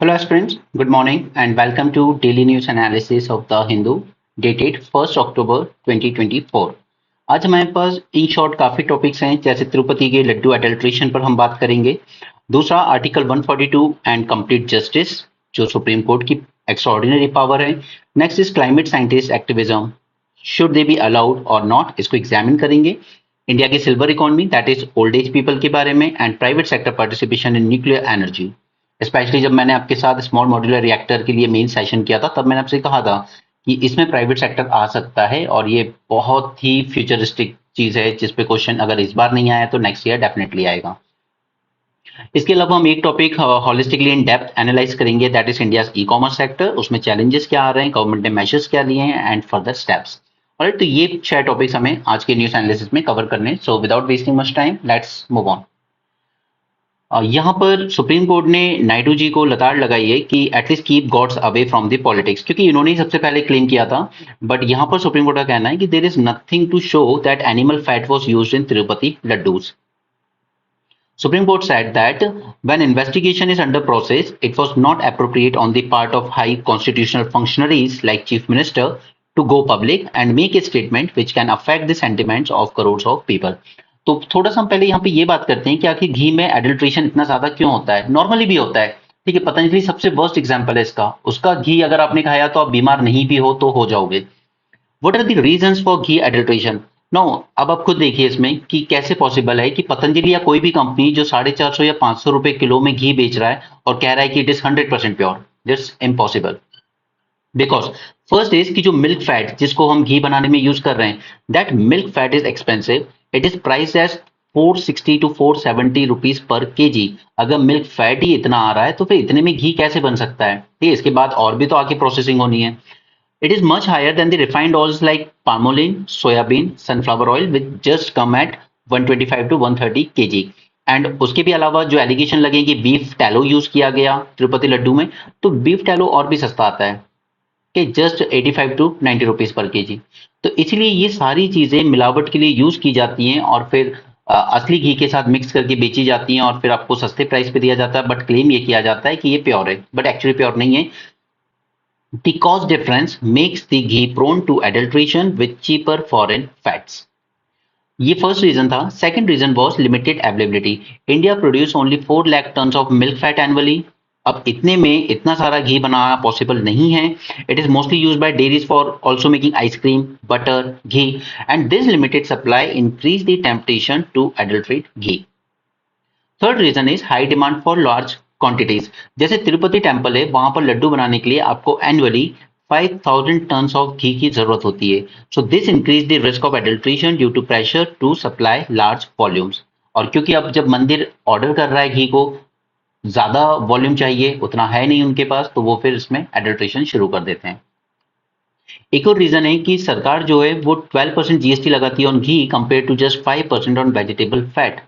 Hello aspirants, good morning and welcome to daily news analysis of the Hindu dated 1st October 2024। आज हमारे पास in short काफी topics हैं जैसे तिरुपति के Laddu adulteration पर हम बात करेंगे। दूसरा आर्टिकल 142 एंड कंप्लीट जस्टिस जो सुप्रीम कोर्ट की एक्स्ट्राऑर्डिनरी पावर है। Next is climate scientist activism, should they be allowed और नॉट, इसको एग्जामिन करेंगे। इंडिया की silver economy that is old age people के बारे में and private sector participation in nuclear energy. Specially जब मैंने आपके साथ स्मॉल मॉड्यूलर रिएक्टर के लिए मेन सेशन किया था तब मैंने आपसे कहा था कि इसमें प्राइवेट सेक्टर आ सकता है और ये बहुत ही फ्यूचरिस्टिक चीज है जिस पे क्वेश्चन अगर इस बार नहीं आया तो नेक्स्ट ईयर डेफिनेटली आएगा। इसके अलावा हम एक topic holistically in depth analyse करेंगे that is India e commerce sector, उसमें चैलेंजेस क्या आ रहे हैं, गवर्नमेंट ने मेजर्स क्या लिए हैं एंड फर्दर स्टेप्स। ऑलराइट, तो ये 6 टॉपिक्स हमें आज के न्यूज एनालिसिस में कवर करने। So without wasting much time let's move on. यहाँ पर सुप्रीम कोर्ट ने नायडू जी को लताड़ लगाई है कि at least keep gods away from the politics, क्योंकि इन्होंने ही सबसे पहले क्लेम किया था। बट यहाँ पर सुप्रीम कोर्ट का कहना है कि there is nothing to show that animal fat was used in Tirupati laddoos. Supreme Court said that when investigation is under process, it was not appropriate on the part of high constitutional functionaries like Chief Minister to go public and make a statement which can affect the sentiments of crores of people। तो थोड़ा सा हम पहले यहाँ पे ये बात करते हैं कि आखिर घी में एडल्ट्रेशन इतना ज्यादा क्यों होता है। नॉर्मली भी होता है, ठीक है, पतंजलि सबसे वर्स्ट एग्जांपल है इसका। उसका घी अगर आपने खाया तो आप बीमार नहीं भी हो तो हो जाओगे। What are the reasons for ghee adulteration? No, अब आप खुद देखिए इसमें कि कैसे पॉसिबल है कि पतंजलि या कोई भी कंपनी जो 450 या 500 रुपए किलो में घी बेच रहा है और कह रहा है कि it is 100% pure, that's impossible. Because first is कि जो मिल्क फैट जिसको हम घी बनाने में यूज कर रहे हैं, that milk fat is expensive. It is price as 460 to 470 rupees per kg. अगर मिल्क फैट ही इतना आ रहा है तो फिर इतने में घी कैसे बन सकता है? ठीक है, इसके बाद और भी तो आगे प्रोसेसिंग होनी है। It is much higher than the refined oils like palmolive, soybean, sunflower oil, which just come at 125 to 130 kg। And उसके भी अलावा जो एलिगेशन लगे कि बीफ टैलो यूज किया गया तिरुपति लड्डू में, तो बीफ टैलो और भी सस्ता आता है कि just 85 to 90 rupees per kg. तो इसलिए ये सारी चीजें मिलावट के लिए यूज की जाती हैं और फिर असली घी के साथ मिक्स करके बेची जाती हैं और फिर आपको सस्ते प्राइस पे दिया जाता है। बट क्लेम ये किया जाता है कि ये प्योर है, बट एक्चुअली प्योर नहीं है। The cost difference makes the ghee prone to adulteration with cheaper foreign fats। ये फर्स्ट रीजन था। Second reason was limited availability. India produce only 4 lakh tons of milk fat annually. अब इतने में इतना सारा घी बनाना possible नहीं है। It is mostly used by dairies for also making ice cream, butter, ghee, and this limited supply increase the temptation to adulterate ghee. Third reason is high demand for large quantities. जैसे Tirupati temple है, वहां पर लड्डू बनाने के लिए आपको एनुअली 5000 टन्स ऑफ घी की जरूरत होती है। So this increase the risk of adulteration due to pressure to supply large volumes. और क्योंकि अब जब मंदिर ऑर्डर कर रहा है घी को, ज्यादा वॉल्यूम चाहिए, उतना है नहीं उनके पास, तो वो फिर इसमें एडल्ट्रेशन शुरू कर देते हैं। एक और रीजन है कि सरकार जो है वो 12% जीएसटी लगाती है on ghee compare to just 5% on vegetable fat.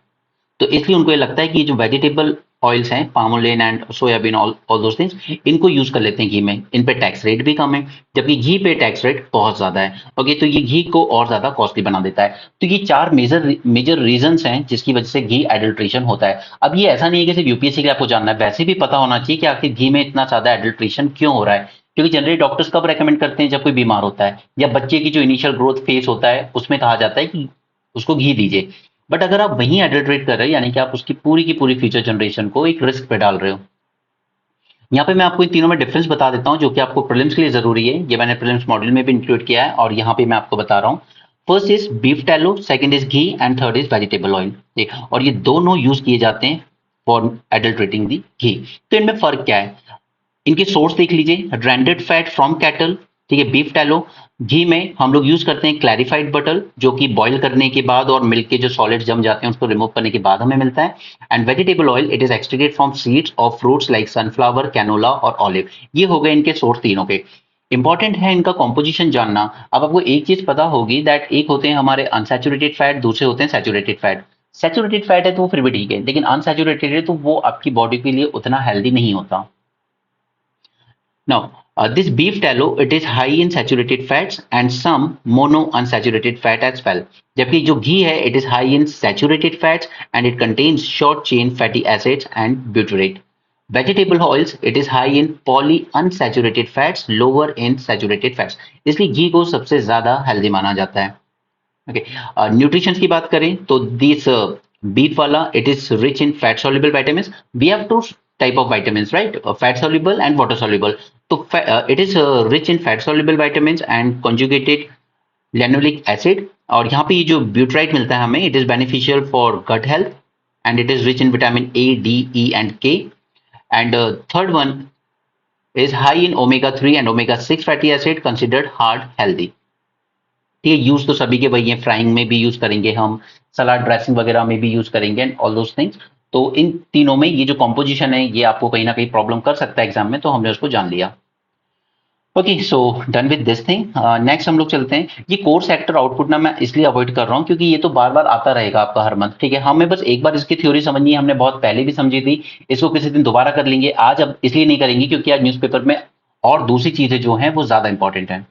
तो इसलिए उनको ये लगता है कि जो वेजिटेबल ऑयल्स हैं, palmolein and soybean, all those things, इनको यूज कर लेते हैं घी में। इन पे टैक्स रेट भी कम है, जबकि घी पे टैक्स रेट बहुत ज्यादा है। ओके, तो ये घी को और ज्यादा कॉस्टली बना देता है। तो ये 4 मेजर रीजंस हैं जिसकी वजह से घी एडल्ट्रेशन होता है। अब ये ऐसा नहीं है कि सिर्फ यूपीएससी के लिए आपको जानना है, वैसे भी पता होना चाहिए कि आखिर घी में इतना ज्यादा एडल्ट्रेशन क्यों हो रहा है। क्योंकि जनरली डॉक्टर्स कब रेकमेंड करते हैं? जब कोई बीमार होता है या बच्चे की जो इनिशियल ग्रोथ फेस होता है उसमें कहा जाता है कि उसको घी दीजिए। बट अगर आप वहीं एडल्ट्रेट कर रहे हो, यानी कि आप उसकी पूरी की पूरी फ्यूचर जनरेशन को एक रिस्क पे डाल रहे हो। यहाँ पे मैं आपको इन तीनों में डिफरेंस बता देता हूँ जो कि आपको प्रीलिम्स के लिए जरूरी है। ये मैंने प्रीलिम्स मॉड्यूल में भी इंक्लूड किया है और यहाँ पे मैं आपको बता रहा हूँ। First is beef tallow, second is ghee and third is vegetable oil. ठीक, और ये दोनों यूज किए जाते हैं फॉर एडल्ट्रेटिंग दी घी। तो इनमें फर्क क्या है? इनके सोर्स देख लीजिए, रेंडेड फैट फ्रॉम कैटल, ठीक है, बीफ टैलो। घी में हम लोग यूज करते हैं क्लैरिफाइड बटर जो कि बॉईल करने के बाद और मिल्क के जो सॉलिड जम जाते हैं उसको रिमूव करने के बाद हमें मिलता है। And vegetable oil, it is extracted from seeds of fruits like sunflower, canola और ऑलिव। ये हो गए इनके सोर्स तीनों के। इंपॉर्टेंट है इनका कॉम्पोजिशन जानना। अब आपको एक चीज पता होगी दैट एक होते हैं हमारे अनसैचुरेटेड फैट, दूसरे होते हैं सैचुरेटेड फैट। सैचुरेटेड फैट है तो वो फिर भी ठीक है, लेकिन अनसैचुरेटेड है तो वो आपकी बॉडी के लिए उतना हेल्दी नहीं होता। Now, this beef tallow, it is high in saturated fats and some monounsaturated fat as well. जबकि जो घी है, it is high in saturated fats and it contains short chain fatty acids and butyrate. Vegetable oils it is high in poly unsaturated fats, lower in saturated fats, इसलिए घी को सबसे ज्यादा healthy माना जाता है। ओके, न्यूट्रिशन की बात करें तो दिस बीफ वाला it is rich in fat soluble vitamins. We have two type of vitamins, right? Fat soluble and water soluble. तो it is rich in fat soluble vitamins and conjugated linoleic acid. और यहाँ पे ये जो ब्यूटराइट मिलता है हमें, it is beneficial for gut health and it is rich in vitamin A, D, E and K. And third one is high in omega 3 and omega 6 fatty acid, considered heart healthy. ठीक है, use तो सभी के वही है, frying में भी use करेंगे हम, सलाद ड्रेसिंग वगैरह में भी यूज करेंगे एंड ऑल दोस थिंग्स। तो इन तीनों में ये जो कॉम्पोजिशन है ये आपको कहीं ना कहीं प्रॉब्लम कर सकता है एग्जाम में, तो हमने उसको जान लिया। Okay, so done with this thing. Next हम लोग चलते हैं। ये कोर सेक्टर आउटपुट ना मैं इसलिए अवॉइड कर रहा हूँ क्योंकि ये तो बार बार आता रहेगा आपका हर मंथ। ठीक है, हमें बस एक बार इसकी थ्योरी समझनी है, हमने बहुत पहले भी समझी थी, इसको किसी दिन दोबारा कर लेंगे। आज अब इसलिए नहीं करेंगे क्योंकि आज न्यूज़पेपर में और दूसरी चीजें जो हैं वो ज्यादा इंपॉर्टेंट हैं।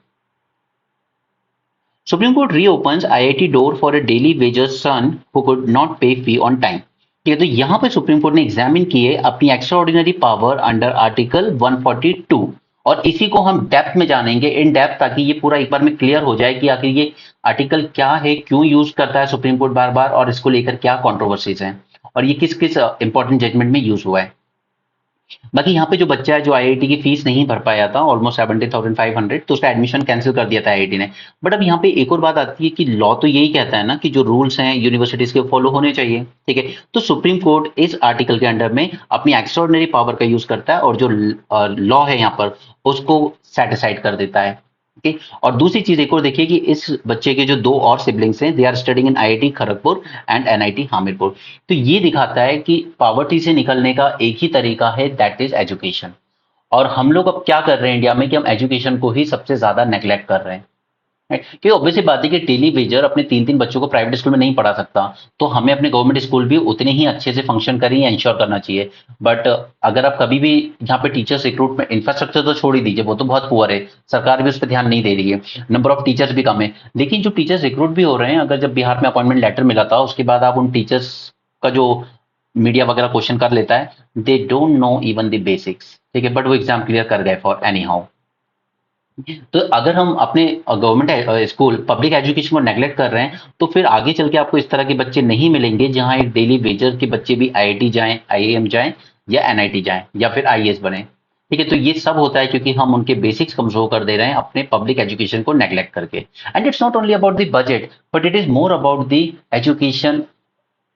Supreme Court reopens IIT door for a daily wages son who could not pay fee on time. ठीक है, तो यहाँ पे सुप्रीम कोर्ट ने एग्जामिन किए अपनी extra ordinary power under article 142 और इसी को हम डेप्थ में जानेंगे, इन डेप्थ, ताकि ये पूरा एक बार में क्लियर हो जाए कि आखिर ये आर्टिकल क्या है, क्यों यूज करता है सुप्रीम कोर्ट बार बार, और इसको लेकर क्या कॉन्ट्रोवर्सीज हैं और ये किस किस इंपॉर्टेंट जजमेंट में यूज हुआ है। बाकी यहाँ पे जो बच्चा है जो आईआईटी की फीस नहीं भर पाया था ऑलमोस्ट 70,500, तो उसका एडमिशन कैंसिल कर दिया था आईआईटी ने। बट अब यहाँ पे एक और बात आती है कि लॉ तो यही कहता है ना कि जो रूल्स हैं यूनिवर्सिटीज के फॉलो होने चाहिए। ठीक है, तो सुप्रीम कोर्ट इस आर्टिकल के अंडर में अपनी एक्स्ट्राऑर्डिनरी पावर का यूज करता है और जो लॉ है यहाँ पर उसको सेटिसाइड कर देता है। ओके, और दूसरी चीज एक और देखिए कि इस बच्चे के जो दो और सिबलिंग्स हैं, they are studying in IIT Kharagpur and NIT Hamirpur. तो ये दिखाता है कि पॉवर्टी से निकलने का एक ही तरीका है, दैट इज एजुकेशन। और हम लोग अब क्या कर रहे हैं इंडिया में कि हम एजुकेशन को ही सबसे ज्यादा नेग्लेक्ट कर रहे हैं। क्योंकि ऑब्वियसली बात है कि डेली वेजर अपने 3-3 बच्चों को प्राइवेट स्कूल में नहीं पढ़ा सकता, तो हमें अपने गवर्नमेंट स्कूल भी उतने ही अच्छे से फंक्शन करें या इंश्योर करना चाहिए। बट अगर आप कभी भी यहाँ पे टीचर्स रिक्रूटमेंट, इंफ्रास्ट्रक्चर तो छोड़ ही दीजिए, वो तो बहुत पुअर है, सरकार भी उस पर ध्यान नहीं दे रही है, नंबर ऑफ टीचर्स भी कम है। लेकिन जो टीचर्स रिक्रूट भी हो रहे हैं, अगर जब बिहार में अपॉइंटमेंट लेटर मिला था उसके बाद आप उन टीचर्स का जो मीडिया वगैरह क्वेश्चन कर लेता है, they don't know even the basics. ठीक है, बट वो एग्जाम क्लियर कर गए फॉर एनी हाउ। तो अगर हम अपने गवर्नमेंट स्कूल पब्लिक एजुकेशन को नेग्लेक्ट कर रहे हैं, तो फिर आगे चल के आपको इस तरह के बच्चे नहीं मिलेंगे जहां एक डेली वेजर के बच्चे भी आईआईटी जाएं, आईआईएम जाएं या एनआईटी जाएं या फिर आईएएस बने। ठीक है, तो ये सब होता है क्योंकि हम उनके बेसिक्स कमजोर कर दे रहे हैं अपने पब्लिक एजुकेशन को नेग्लेक्ट करके। And it's not only about the budget, but it is more about the education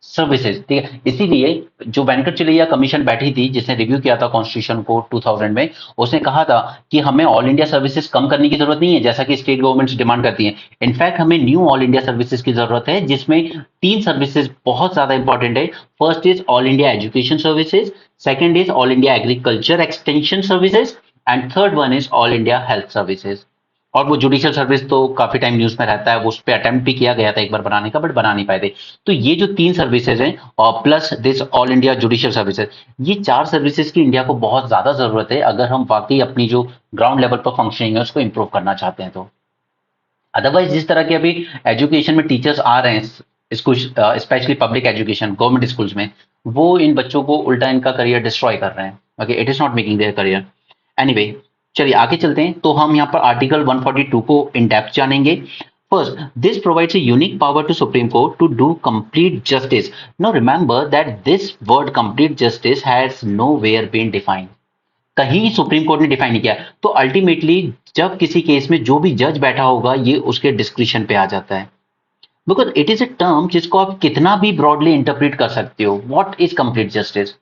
services. ठीक है, इसीलिए जो वेंकटचलैया कमीशन बैठी थी जिसने रिव्यू किया था कॉन्स्टिट्यूशन को 2000 में, उसने कहा था कि हमें ऑल इंडिया सर्विसेज कम करने की जरूरत नहीं है जैसा कि स्टेट गवर्नमेंट्स डिमांड करती हैं। इनफैक्ट हमें न्यू ऑल इंडिया सर्विसेज की जरूरत है जिसमें 3 सर्विसेज बहुत ज्यादा इंपॉर्टेंट है। First is all India education services, second is all India agriculture extension services and third one is all India health services. और वो जुडिशियल सर्विस तो काफी टाइम न्यूज में रहता है, वो उस पर अटेम्प्ट भी किया गया था एक बार बनाने का, बट बना नहीं पाए थे। तो ये जो 3 सर्विसेज हैं और plus this all India judicial services, ये 4 सर्विसेज की इंडिया को बहुत ज्यादा जरूरत है अगर हम वाकई अपनी जो ग्राउंड लेवल पर फंक्शनिंग है उसको इंप्रूव करना चाहते हैं। तो अदरवाइज जिस तरह के अभी एजुकेशन में टीचर्स आ रहे हैं school, specially public education government schools में, वो इन बच्चों को उल्टा इनका करियर डिस्ट्रॉय कर रहे हैं। Okay, it is not making their career. Anyway, चलिए आगे चलते हैं। तो हम यहाँ पर आर्टिकल 142 को इन डेप्थ जानेंगे। First, this provides a unique power to Supreme Court to do complete justice. Now remember that this word complete justice has nowhere been defined. कहीं सुप्रीम कोर्ट ने डिफाइन नहीं किया। तो अल्टीमेटली जब किसी case में जो भी जज बैठा होगा ये उसके डिस्क्रिप्शन पे आ जाता है, because it is a term जिसको आप कितना भी ब्रॉडली इंटरप्रेट कर सकते हो। What is complete justice?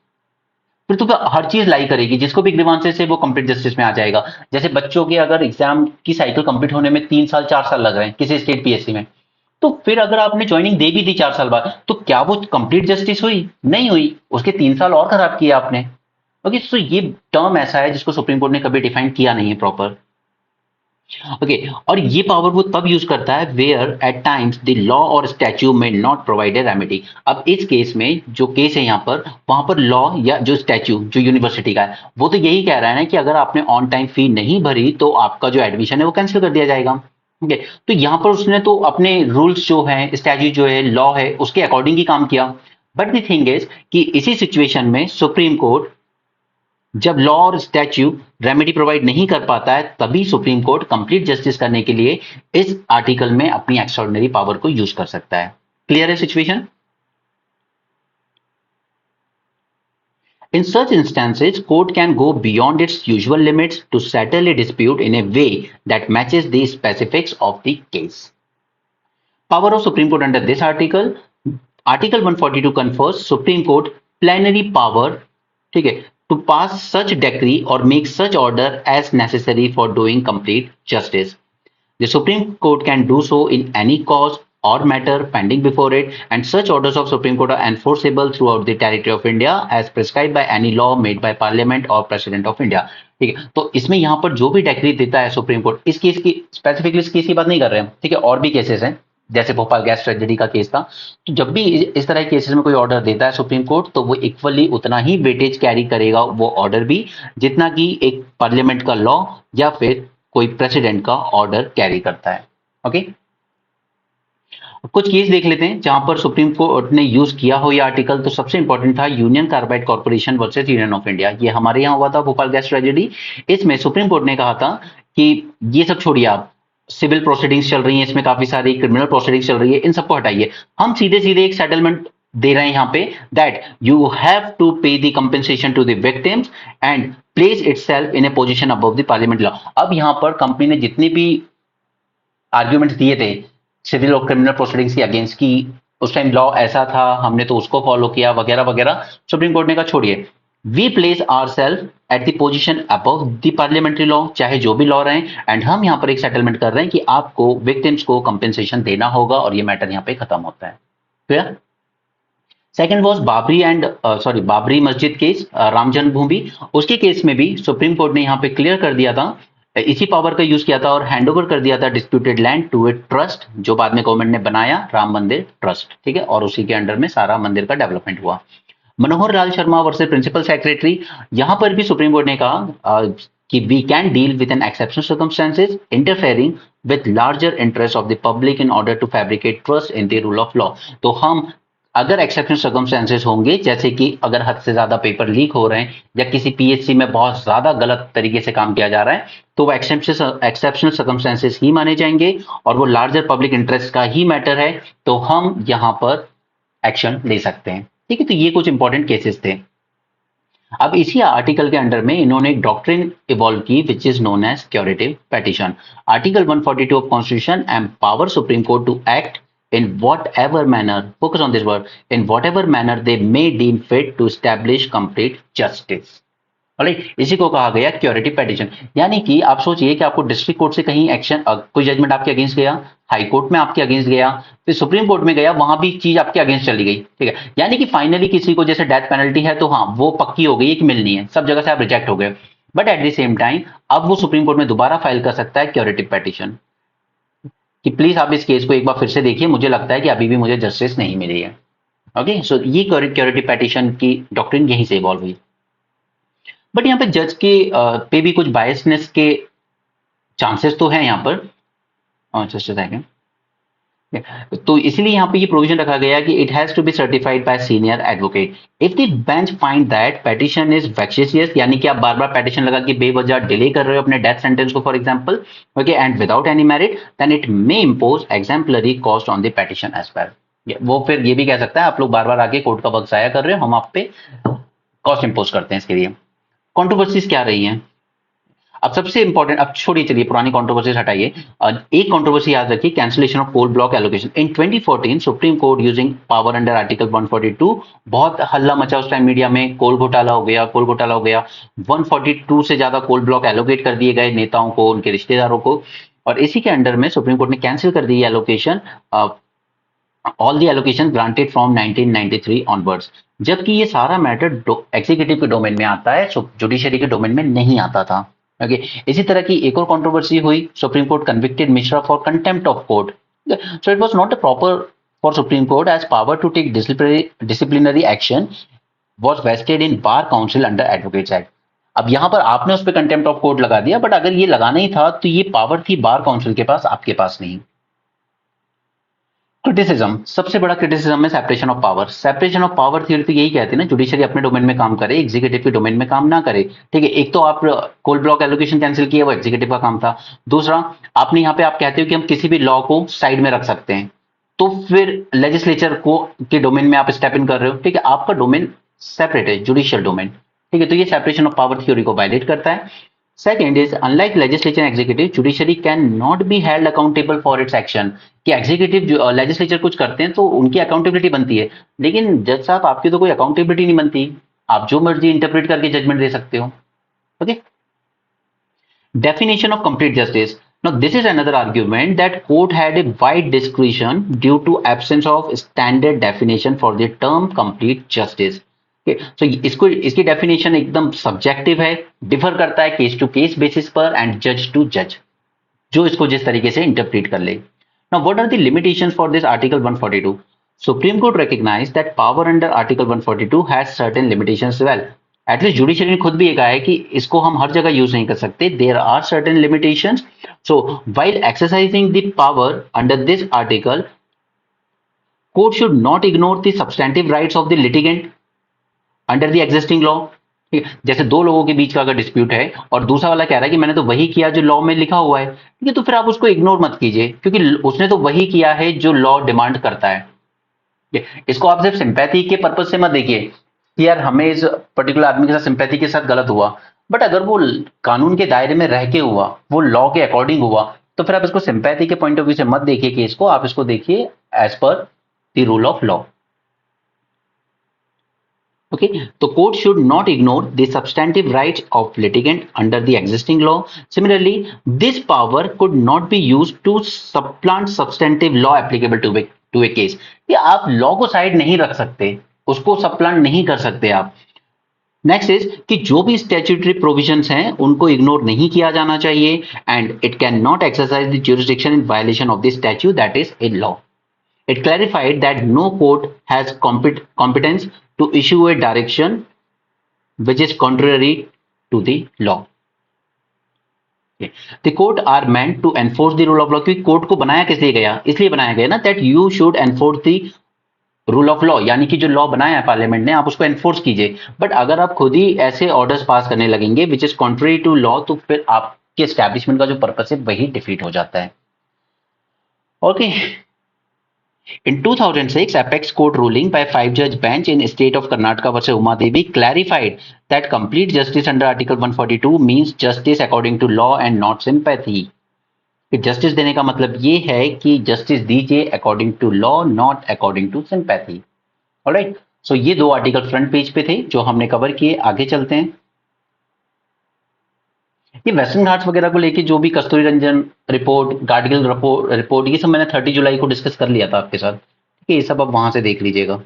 फिर तो हर चीज लाई करेगी, जिसको भी ग्रीवांसेस है वो कंप्लीट जस्टिस में आ जाएगा। जैसे बच्चों के अगर एग्जाम की साइकिल कंप्लीट होने में 3 साल 4 साल लग रहे हैं किसी स्टेट पीएससी में, तो फिर अगर आपने ज्वाइनिंग दे भी दी 4 साल बाद, तो क्या वो कंप्लीट जस्टिस हुई? नहीं हुई, उसके 3 साल और खराब किया आपने। ओके, सो ये टर्म ऐसा है जिसको सुप्रीम कोर्ट ने कभी डिफाइन किया नहीं है प्रॉपर। ओके, और ये पावर वो तब यूज करता है where at times the law और statute may not provide a remedy. अब इस केस में जो केस है यहाँ पर, वहां पर लॉ या जो स्टैच्यू जो यूनिवर्सिटी का है वो तो यही कह रहा है ना कि अगर आपने ऑन टाइम फी नहीं भरी तो आपका जो एडमिशन है वो कैंसिल कर दिया जाएगा। ओके, तो यहाँ पर उसने तो अपने रूल्स जो है, स्टैच्यू जो है, लॉ है, उसके अकॉर्डिंग ही काम किया। बट द थिंग इज कि इसी सिचुएशन में सुप्रीम कोर्ट जब लॉ और स्टैच्यू रेमेडी प्रोवाइड नहीं कर पाता है तभी सुप्रीम कोर्ट कंप्लीट जस्टिस करने के लिए इस आर्टिकल में अपनी एक्स्ट्राऑर्डिनरी पावर को यूज कर सकता है। क्लियर है situation? In such instances, court can go beyond its usual limits to settle a dispute in a way that matches the specifics of the case. Power of Supreme Court under this article. Article 142 confers Supreme Court plenary power, ठीक है, to pass such decree or make such order as necessary for doing complete justice. The Supreme Court can do so in any cause or matter pending before it, and such orders of Supreme Court are enforceable throughout the territory of India as prescribed by any law made by Parliament or President of India. ठीक है, तो इसमें यहाँ पर जो भी decree देता है सुप्रीम कोर्ट, इस केस की स्पेसिफिकली इस केस की बात नहीं कर रहे हैं, ठीक है, और भी केसेस हैं जैसे भोपाल गैस ट्रेजेडी का केस था। तो जब भी इस तरह के केसेस में कोई ऑर्डर देता है सुप्रीम कोर्ट तो वो इक्वली उतना ही वेटेज कैरी करेगा वो ऑर्डर भी जितना कि एक पार्लियामेंट का लॉ या फिर कोई प्रेसिडेंट का ऑर्डर कैरी करता है। ओके, कुछ केस देख लेते हैं जहां पर सुप्रीम कोर्ट ने यूज किया हो ये आर्टिकल। तो सबसे इंपॉर्टेंट था union carbide corporation versus union of India, ये हमारे यहाँ हुआ था भोपाल गैस ट्रेजेडी। इसमें सुप्रीम कोर्ट ने कहा था कि ये सब छोड़िए, आप सिविल प्रोसीडिंग्स चल रही हैं, इसमें काफी सारी क्रिमिनल प्रोसीडिंग्स चल रही है, इन सबको हटाइए, हम सीधे सीधे एक सेटलमेंट दे रहे हैं यहाँ पे that you have to pay the compensation to the victims and place itself in a position above the parliament law. अब यहाँ पर कंपनी ने जितने भी आर्ग्यूमेंट्स दिए थे सिविल और क्रिमिनल प्रोसीडिंग्स के अगेंस्ट की उस टाइम लॉ ऐसा था, हमने तो उसको फॉलो किया वगैरह वगैरह, सुप्रीम कोर्ट ने कहा छोड़िए, we place our self at the position above the parliamentary law, चाहे जो भी लॉ रहे, एंड हम यहाँ पर एक सेटलमेंट कर रहे हैं कि आपको विक्टिम्स को कंपेंसेशन देना होगा और ये मैटर यहाँ पे खत्म होता है। Clear? Second was Babri and Babri मस्जिद केस, राम जन्मभूमि, उसके केस में भी सुप्रीम कोर्ट ने यहाँ पे क्लियर कर दिया था, इसी पावर का यूज किया था और हैंडओवर कर दिया था disputed land to a trust जो बाद में गवर्नमेंट ने बनाया राम मंदिर ट्रस्ट, ठीक है, और उसी के अंडर में सारा मंदिर का डेवलपमेंट हुआ। Manohar Lal Sharma versus principal secretary, यहां पर भी सुप्रीम कोर्ट ने कहा कि we can deal with an exceptional circumstances interfering with larger interest of the public in order to fabricate trust in the rule of law. तो हम अगर एक्सेप्शनल सर्कमस्टेंसेस होंगे, जैसे कि अगर हद से ज्यादा पेपर लीक हो रहे हैं या किसी पीएचसी में बहुत ज्यादा गलत तरीके से काम किया जा रहा है, तो वो एक्सेप्शनल सर्कमस्टेंसेस ही माने जाएंगे और वो लार्जर पब्लिक इंटरेस्ट का ही मैटर है, तो हम यहां पर एक्शन ले सकते हैं। ठीक है, तो ये कुछ इंपॉर्टेंट केसेस थे। अब इसी आर्टिकल के अंडर में इन्होंने एक डॉक्ट्रिन इवॉल्व की which is known as curative petition. Article 142 of constitution empower supreme court to act in whatever manner, focus on this word, in whatever manner they may deem fit to establish complete justice. Alright, इसी को कहा गया curative petition. यानी कि आप सोचिए कि आपको डिस्ट्रिक्ट कोर्ट से कहीं एक्शन, कोई जजमेंट आपके अगेंस्ट गया, हाई कोर्ट में आपके अगेंस्ट गया, फिर सुप्रीम कोर्ट में गया, वहां भी चीज आपके अगेंस्ट चली गई, ठीक है, यानी कि फाइनली किसी को जैसे डेथ पेनल्टी है तो हाँ वो पक्की हो गई है कि मिलनी है, सब जगह से आप रिजेक्ट हो गए, but at the same time अब वो सुप्रीम कोर्ट में दोबारा फाइल कर सकता है क्यूरेटिव पेटिशन कि प्लीज आप इस केस को एक बार फिर से देखिए, मुझे लगता है कि अभी भी मुझे जस्टिस नहीं मिली है। ओके, सो ये क्यूरेटिव पेटिशन की डॉक्ट्रिन यहीं से इवॉल्व हुई। बट यहाँ पे जज के पे भी कुछ बायसनेस के चांसेस तो हैं यहाँ पर, जस्ट अ सेकंड। तो इसलिए यहाँ पे ये प्रोविजन रखा गया कि it has to be certified by senior advocate if the bench find that petition is vexatious, यानी कि आप बार बार पेटिशन लगा के बेवजह डिले कर रहे हो अपने डेथ सेंटेंस को for example, okay, and without any merit, then it may impose exemplary cost on the petition as well. वो फिर ये भी कह सकता है आप लोग बार बार आके कोर्ट का वक्त जाया कर रहे हो, हम आप पे कॉस्ट इंपोज करते हैं इसके लिए। कॉन्ट्रोवर्सीज क्या रही हैं? अब सबसे इंपॉर्टेंट, अब छोड़िए, चलिए पुरानी कंट्रोवर्सीज हटाइए, एक कंट्रोवर्सी याद रखिए, cancellation of coal block allocation in 2014 supreme court using power under article 142, बहुत हल्ला मचा उस टाइम मीडिया में, कोल घोटाला हो गया, कोल घोटाला हो गया, 142 से ज्यादा कोल ब्लॉक एलोकेट कर दिए गए नेताओं को, उनके रिश्तेदारों को, और इसी के अंडर में सुप्रीम कोर्ट ने कैंसिल कर दी allocation, all the allocation granted from 1993 onwards, जबकि ये सारा मैटर एग्जीक्यूटिव के डोमेन में आता है, जुडिशरी के डोमेन में नहीं आता था। ओके, इसी तरह की एक और कंट्रोवर्सी हुई, supreme court convicted Mishra for contempt of court, so it was not a proper for supreme court as power to take disciplinary action was vested in bar council under advocates act. अब यहां पर आपने उस पर contempt of court लगा दिया, but अगर ये लगाना ही था तो ये पावर थी बार काउंसिल के पास, आपके पास नहीं। क्रिटिसिज्म, सबसे बड़ा क्रिटिसिज्म है separation of power. Separation of power theory तो यही कहती है ना, जुडिशरी अपने डोमेन में काम करे, एग्जीक्यूटिव के डोमेन में काम ना करे। ठीक है, एक तो आप कोल ब्लॉक एलोकेशन कैंसिल किए, वो एग्जीक्यूटिव का काम था। दूसरा, आपने यहाँ पे आप कहते हो कि हम किसी भी लॉ को साइड में रख सकते हैं, तो फिर लेजिस्लेचर को के डोमेन में आप स्टेप इन कर रहे हो। ठीक है, आपका डोमेन सेपरेट है, जुडिशियल डोमेन। ठीक है, तो ये सेपरेशन ऑफ पावर थ्योरी को वायलेट करता है। Second is, unlike legislature and executive, judiciary cannot be held accountable for its action। कि एग्जीक्यूटिव जो लेजिस्लेचर कुछ करते हैं तो उनकी अकाउंटेबिलिटी बनती है, लेकिन जज साहब आपकी तो कोई अकाउंटेबिलिटी नहीं बनती, आप जो मर्जी इंटरप्रेट करके जजमेंट दे सकते हो। Okay, definition of complete justice। Now this is another argument that court had a wide discretion due to absence of standard definition for the term complete justice। Okay, so इसको इसकी definition एकदम subjective है, differ करता है case to case basis पर and जज to जज, जो इसको जिस तरीके से इंटरप्रेट कर ले। Now what are the limitations for this article 142? Supreme Court recognized that power under article 142 has certain limitations as well। At least judiciary ने खुद भी ये कहा है कि इसको हम हर जगह यूज नहीं कर सकते, there are certain limitations. So while exercising the power under this article, court should not ignore the substantive rights of the litigant under the existing law. जैसे दो लोगों के बीच का अगर डिस्प्यूट है और दूसरा वाला कह रहा है कि मैंने तो वही किया जो लॉ में लिखा हुआ है, ठीक है, तो फिर आप उसको इग्नोर मत कीजिए, क्योंकि उसने तो वही किया है जो लॉ डिमांड करता है। इसको आप सिर्फ सिंपैथी के पर्पज से मत देखिए कि यार हमें इस पर्टिकुलर आदमी के साथ सिंपैथी के साथ गलत हुआ, बट अगर वो कानून के दायरे में रह के हुआ, वो लॉ के अकॉर्डिंग हुआ, तो फिर आप इसको सिंपैथी के पॉइंट ऑफ व्यू से मत देखिए कि इसको आप इसको देखिए as per the rule of law. Okay, तो court should not ignore the substantive rights of litigant under the existing law. Similarly, this power could not be used to supplant substantive law applicable to a case. ये आप law को side नहीं रख सकते, उसको सप्लांट नहीं कर सकते आप। नेक्स्ट इज कि जो भी स्टैट्यूटरी प्रोविजंस हैं उनको इग्नोर नहीं किया जाना चाहिए, and it can not exercise the jurisdiction in violation of the statute that is in law. It clarified that no court has competence to issue a direction which is contrary to the law। Okay. The court are meant to enforce the rule of law। क्योंकि court को बनाया किस लिए गया, इसलिए बनाया गया ना, that you should enforce the rule of law, यानी कि जो लॉ बनाया है पार्लियामेंट ने आप उसको एनफोर्स कीजिए। बट अगर आप खुद ही ऐसे ऑर्डर्स पास करने लगेंगे which is contrary to law, तो फिर आपके एस्टैब्लिशमेंट का जो पर्पस है वही डिफीट हो जाता है। Okay, in 2006, apex court ruling by 5-judge bench in state of Karnataka versus Uma Devi clarified that complete justice under article 142 means justice according to law and not sympathy। Justice देने का मतलब ये है कि justice दीजिए according to law, not according to sympathy. Alright, so ये दो article front page पे थे जो हमने कवर किए। आगे चलते हैं। ये वेस्टर्न घाट्स वगैरह को लेके जो भी कस्तूरी रंजन रिपोर्ट, गाडगिल रिपोर्ट, ये सब मैंने 30 जुलाई को डिस्कस कर लिया था आपके साथ। ठीक है, ये सब आप वहां से देख लीजिएगा।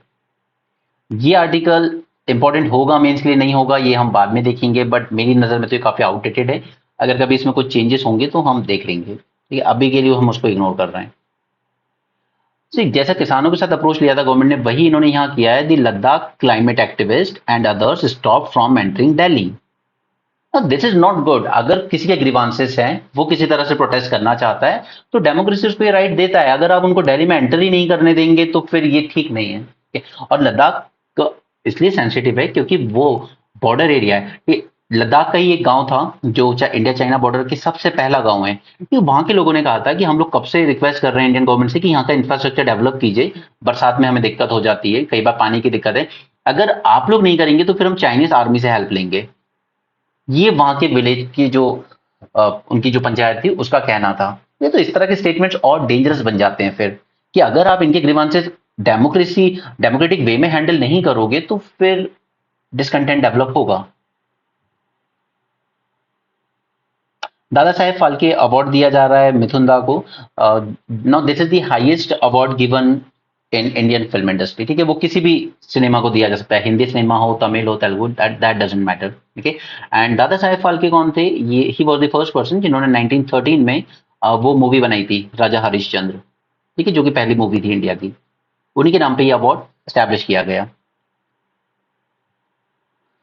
ये आर्टिकल इंपॉर्टेंट होगा मेंस के लिए, नहीं होगा ये हम बाद में देखेंगे, बट मेरी नजर में तो ये काफी आउटडेटेड है। अगर कभी इसमें कुछ चेंजेस होंगे तो हम देख लेंगे। ठीक है, अभी के लिए हम उसको इग्नोर कर रहे हैं। जैसा किसानों के साथ अप्रोच लिया था गवर्नमेंट ने, वही इन्होंने यहाँ किया है। The Ladakh climate activist and others stop from entering Delhi. This is not good. अगर किसी के ग्रीवांसेस हैं, वो किसी तरह से प्रोटेस्ट करना चाहता है, तो डेमोक्रेसी उसको ये राइट देता है। अगर आप उनको दिल्ली में एंटर ही नहीं करने देंगे तो फिर ये ठीक नहीं है। और लद्दाख इसलिए सेंसिटिव है क्योंकि वो बॉर्डर एरिया है। लद्दाख का ही एक गांव था जो इंडिया चाइना बॉर्डर के सबसे पहला गांव है। कि वहां के लोगों ने कहा था कि हम लोग कब से रिक्वेस्ट कर रहे हैं इंडियन गवर्नमेंट से कि यहाँ का इंफ्रास्ट्रक्चर डेवलप कीजिए, बरसात में हमें दिक्कत हो जाती है, कई बार पानी की दिक्कत है, अगर आप लोग नहीं करेंगे तो फिर हम चाइनीज आर्मी से हेल्प लेंगे। ये वहां के विलेज की जो उनकी जो पंचायत थी उसका कहना था। ये तो इस तरह के स्टेटमेंट्स और डेंजरस बन जाते हैं फिर, कि अगर आप इनके ग्रीवांसेस डेमोक्रेटिक वे में हैंडल नहीं करोगे तो फिर डिसकंटेंट डेवलप होगा। दादा साहेब फाल्के अवार्ड दिया जा रहा है मिथुन दा को। Now this is the highest award given in Indian film industry. ठीक है, वो किसी भी सिनेमा को दिया जा सकता है, हिंदी सिनेमा हो, तमिल हो, तेलुगु, दैट डजंट मैटर। ठीक है, एंड दादा साहेब फाल्के कौन थे? ये he was the first person जिन्होंने 1913 में वो मूवी बनाई थी राजा हरिश्चंद्र। ठीक है, जो कि पहली मूवी थी इंडिया की। उन्हीं के नाम पे ये अवार्ड स्टैब्लिश किया गया।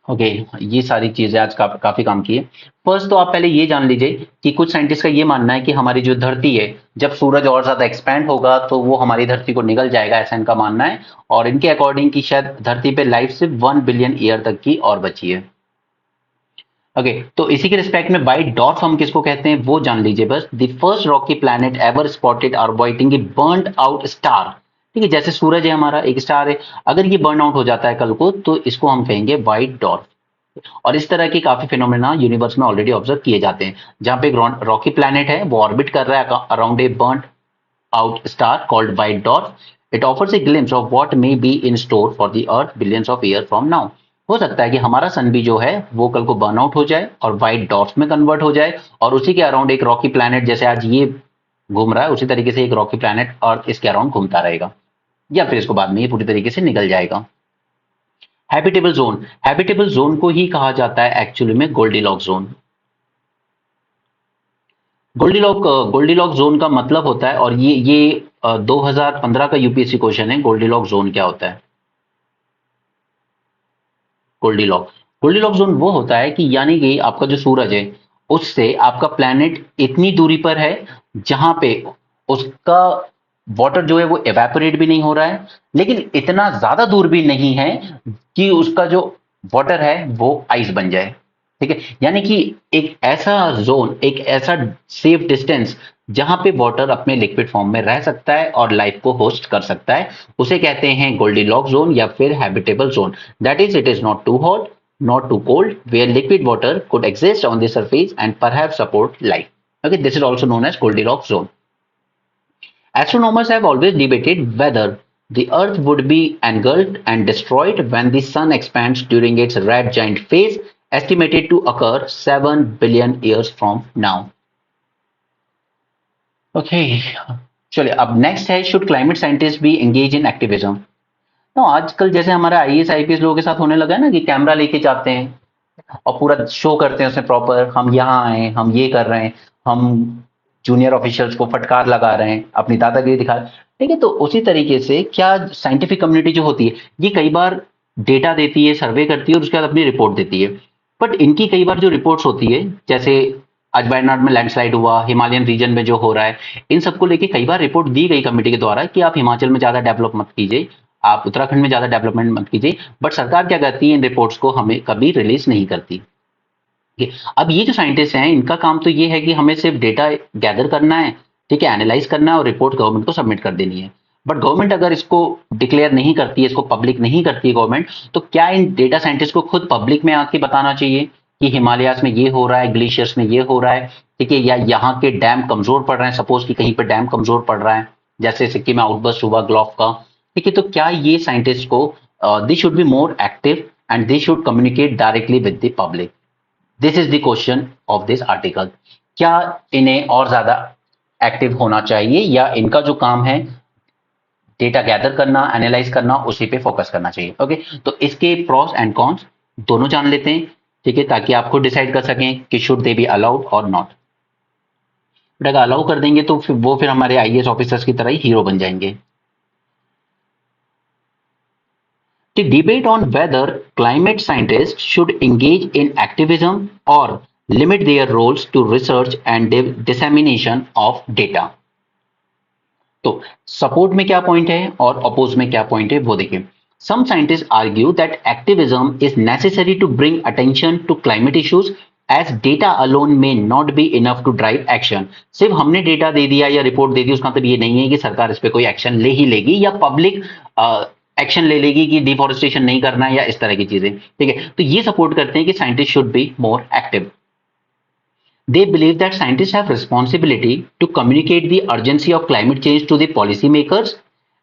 ओके, ये सारी चीजें आज काफी काम की है। फर्स्ट तो आप पहले ये जान लीजिए कि कुछ साइंटिस्ट का ये मानना है कि हमारी जो धरती है, जब सूरज और ज्यादा एक्सपैंड होगा तो वो हमारी धरती को निगल जाएगा, ऐसा इनका मानना है। और इनके अकॉर्डिंग कि शायद धरती पे लाइफ सिर्फ 1 बिलियन ईयर तक की और बची है। ओके, तो इसी के रिस्पेक्ट में व्हाइट डॉर्फ हम किसको कहते हैं वो जान लीजिए बस। The first Rocky planet ever spotted orbiting A burned out star. ठीक है, जैसे सूरज है हमारा एक स्टार है, अगर ये बर्न आउट हो जाता है कल को तो इसको हम कहेंगे व्हाइट डॉर्फ। और इस तरह की काफी फिनोमेना यूनिवर्स में ऑलरेडी ऑब्जर्व किए जाते हैं, जहां पे एक रॉकी प्लैनेट है वो ऑर्बिट कर रहा है around a burn out star called white dwarf. It offers a glimpse of what may be in store for the earth billions of year from now. हो सकता है कि हमारा सन भी जो है वो कल को बर्न आउट हो जाए और व्हाइट डॉर्फ में कन्वर्ट हो जाए, और उसी के अराउंड एक रॉकी प्लैनेट जैसे आज ये घूम रहा है उसी तरीके से एक रॉकी प्लैनेट अर्थ इसके अराउंड घूमता रहेगा, या फिर इसको बाद में ये पूरी तरीके से निकल जाएगा। हैबिटेबल जोन, हैबिटेबल जोन को ही कहा जाता है एक्चुअली में Goldilock zone. Goldilock Goldilock zone का मतलब होता है, और ये 2015 का यूपीएससी क्वेश्चन है, गोल्डीलॉक जोन क्या होता है। गोल्डीलॉक गोल्डीलॉक जोन वो होता है कि यानी कि आपका जो सूरज है उससे आपका प्लैनेट इतनी दूरी पर है जहां पे उसका वाटर जो है वो एवेपोरेट भी नहीं हो रहा है, लेकिन इतना ज्यादा दूर भी नहीं है कि उसका जो वाटर है वो आइस बन जाए। ठीक है, यानी कि एक ऐसा जोन, एक ऐसा सेफ डिस्टेंस जहां पे वाटर अपने लिक्विड फॉर्म में रह सकता है और लाइफ को होस्ट कर सकता है, उसे कहते हैं गोल्डीलॉक जोन या फिर habitable zone. That is it is not too hot, not too cold, where liquid water could exist on the surface and perhaps support life. Okay, this is also known as Goldilocks zone. Astronomers have always debated whether the Earth would be engulfed and destroyed when the Sun expands during its red giant phase, estimated to occur 7 billion years from now. Okay, चलिए अब next है, should climate scientist B engage in activism. तो आजकल जैसे हमारा IAS IPS लोगों के साथ होने लगा है ना कि कैमरा लेके जाते हैं और पूरा शो करते हैं उसमें प्रॉपर, हम यहाँ आए, हम ये कर रहे हैं, हम जूनियर ऑफिशियल्स को फटकार लगा रहे हैं, अपनी दादागिरी दिखा रहे हैं। ठीक है, तो उसी तरीके से क्या साइंटिफिक कम्युनिटी जो होती है ये कई बार डेटा देती है, सर्वे करती है और उसके बाद अपनी रिपोर्ट देती है। बट इनकी कई बार जो रिपोर्ट्स होती है, जैसे आज वायनाड में लैंडस्लाइड हुआ, हिमालयन रीजन में जो हो रहा है, इन सबको लेके कई बार रिपोर्ट दी गई कमेटी के द्वारा कि आप हिमाचल में ज्यादा डेवलप मत कीजिए, आप उत्तराखंड में ज्यादा डेवलपमेंट मत कीजिए। बट सरकार क्या करती है, इन रिपोर्ट्स को हमें कभी रिलीज नहीं करती। ठीक है, अब ये जो साइंटिस्ट हैं इनका काम तो ये है कि हमें सिर्फ डेटा गैदर करना है, ठीक है, एनालाइज करना है और रिपोर्ट गवर्नमेंट को सबमिट कर देनी है। बट गवर्नमेंट अगर इसको डिक्लेयर नहीं करती है, इसको पब्लिक नहीं करती है गवर्नमेंट, तो क्या इन डेटा साइंटिस्ट को खुद पब्लिक में आके बताना चाहिए कि हिमालयास में ये हो रहा है, ग्लेशियर्स में ये हो रहा है, ठीक है, या यहाँ के डैम कमजोर पड़ रहे हैं, सपोज कि कहीं पर डैम कमजोर पड़ रहा है, जैसे सिक्किम में आउटबर्स्ट हुआ ग्लॉफ का। ठीक है, तो क्या ये साइंटिस्ट को they should be more active and they should communicate directly with the public. This is the question of this article. क्या इन्हें और ज्यादा एक्टिव होना चाहिए या इनका जो काम है डेटा गैदर करना, एनालाइज करना, उसी पे फोकस करना चाहिए। ओके, तो इसके प्रॉस एंड कॉन्स दोनों जान लेते हैं, ठीक है, ताकि आप खुद डिसाइड कर सकें कि शुड दे बी अलाउड और नॉट। बट अगर अलाउ कर देंगे तो फिर हमारे आईएएस ऑफिसर्स की तरह ही हीरो बन जाएंगे। The debate on whether climate scientists should engage in activism or limit their roles to research and dissemination of data। तो सपोर्ट में क्या पॉइंट है और अपोज में क्या पॉइंट है वो देखिए। Some scientists argue that activism is necessary to bring attention to climate issues as data alone may not be enough to drive action। सिर्फ हमने डेटा दे दिया या रिपोर्ट दे दी उसका मतलब ये नहीं है कि सरकार इस पे कोई एक्शन ले ही लेगी या पब्लिक एक्शन ले लेगी कि डिफॉरेस्टेशन नहीं करना है या इस तरह की चीजें। ठीक है, तो ये सपोर्ट करते हैं कि scientist should be more active. They believe that scientists have responsibility to communicate the urgency of climate change to the policy makers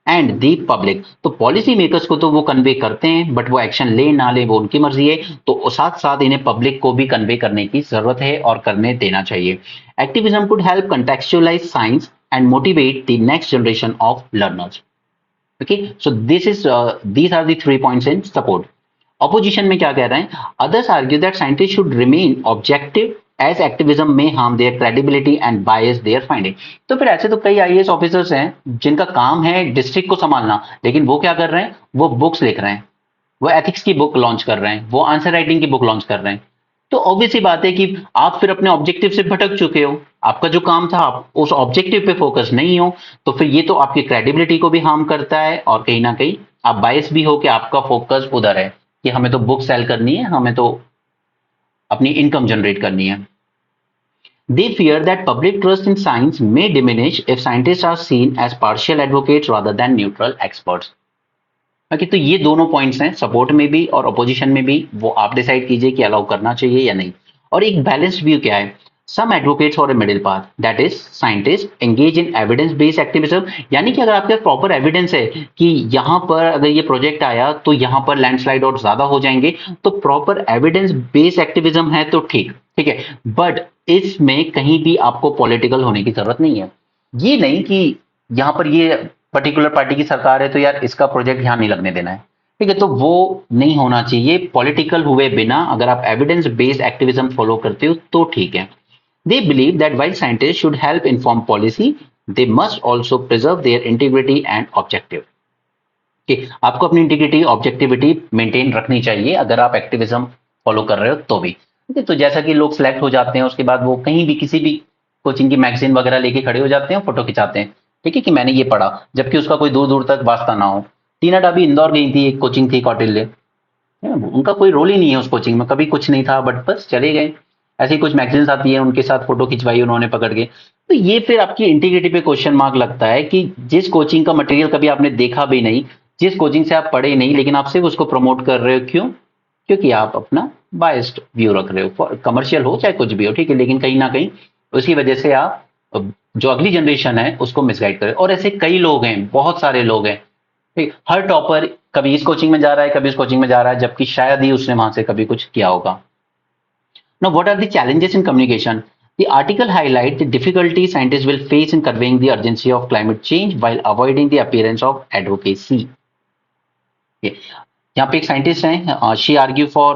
and the public। तो पॉलिसी मेकर्स को तो वो कन्वे करते हैं, बट वो एक्शन ले ना ले वो उनकी मर्जी है, तो साथ साथ इन्हें पब्लिक को भी कन्वे करने की जरूरत है और करने देना चाहिए। Activism could help contextualise science and motivate the next generation of learners. Okay, so this is these are the 3 points in support. Opposition में क्या कह रहे हैं, others argue that scientist should remain objective as activism may harm their credibility and bias their finding. तो फिर ऐसे तो कई आईएएस ऑफिसर्स हैं जिनका काम है डिस्ट्रिक्ट को संभालना, लेकिन वो क्या कर रहे हैं, वो बुक्स लिख रहे हैं, वो एथिक्स की बुक लॉन्च कर रहे हैं, वो आंसर राइटिंग की बुक लॉन्च कर रहे हैं। तो ऑब्वियस सी बात है कि आप फिर अपने ऑब्जेक्टिव से भटक चुके हो। आपका जो काम था आप उस ऑब्जेक्टिव पे फोकस नहीं हो, तो फिर ये तो आपकी क्रेडिबिलिटी को भी हार्म करता है और कहीं ना कहीं आप बायस भी हो कि आपका फोकस उधर है कि हमें तो बुक सेल करनी है, हमें तो अपनी इनकम जनरेट करनी है। They fear that public trust in science may diminish if scientists are seen as partial advocates rather than neutral experts. Okay, तो ये दोनों पॉइंट्स हैं, सपोर्ट में भी और अपोजिशन में भी, वो आप डिसाइड कीजिए कि अलाउ करना चाहिए या नहीं। और एक बैलेंस्ड व्यू क्या है, some advocates for a middle path, that is scientist engage in evidence based activism. यानी कि अगर आपके प्रॉपर एविडेंस है कि यहाँ पर अगर ये प्रोजेक्ट आया तो यहाँ पर लैंडस्लाइड और ज्यादा हो जाएंगे, तो प्रॉपर एविडेंस बेस्ड एक्टिविज्म है तो ठीक ठीक है। बट इसमें कहीं भी आपको पॉलिटिकल होने की जरूरत नहीं है। ये नहीं कि यहाँ पर ये पर्टिकुलर पार्टी की सरकार है तो यार इसका प्रोजेक्ट यहाँ नहीं लगने देना है, ठीक है, तो वो नहीं होना चाहिए। पॉलिटिकल हुए बिना अगर आप एविडेंस बेस्ड एक्टिविज्म फॉलो करते हो तो ठीक है। They believe that while scientists should help inform policy, they must also preserve their integrity and objective। कि आपको अपनी इंटीग्रिटी ऑब्जेक्टिविटी मेंटेन रखनी चाहिए अगर आप एक्टिविज्म फॉलो कर रहे हो तो भी, ठीक है। तो जैसा कि लोग सिलेक्ट हो जाते हैं उसके बाद वो कहीं भी किसी भी कोचिंग की मैगजीन वगैरह लेके खड़े हो जाते हैं, फोटो खिंचाते हैं, ठीक है, कि मैंने ये पढ़ा, जबकि उसका कोई दूर दूर तक वास्ता ना हो। टीना डाबी इंदौर गई थी, एक कोचिंग थी कौटिल्य, उनका कोई रोल ही नहीं है उस कोचिंग में, कभी कुछ नहीं था, बट बस चले गए। ऐसी कुछ मैगजीन्स आती है, उनके साथ फोटो खिंचवाई उन्होंने पकड़ के। तो ये फिर आपकी इंटीग्रिटी पे क्वेश्चन मार्क लगता है कि जिस कोचिंग का मटेरियल कभी आपने देखा भी नहीं, जिस कोचिंग से आप पढ़े नहीं, लेकिन आप सिर्फ उसको प्रमोट कर रहे हो, क्यों? क्योंकि आप अपना बायस्ड व्यू रख रहे हो, कमर्शियल हो चाहे कुछ भी हो, ठीक है, लेकिन कहीं ना कहीं उसकी वजह से आप जो अगली जनरेशन है उसको मिसगाइड करें। और ऐसे कई लोग हैं, बहुत सारे लोग हैं, ठीक, हर टॉपर कभी इस कोचिंग में जा रहा है, कभी इस कोचिंग में जा रहा है, जबकि शायद ही उसने वहां से कभी कुछ किया होगा। Now, what are the challenges in communication? The article highlights the difficulty scientists will face in conveying the urgency of climate change while avoiding the appearance of advocacy. Okay. यहाँ पे एक साइंटिस्ट हैं, she argue for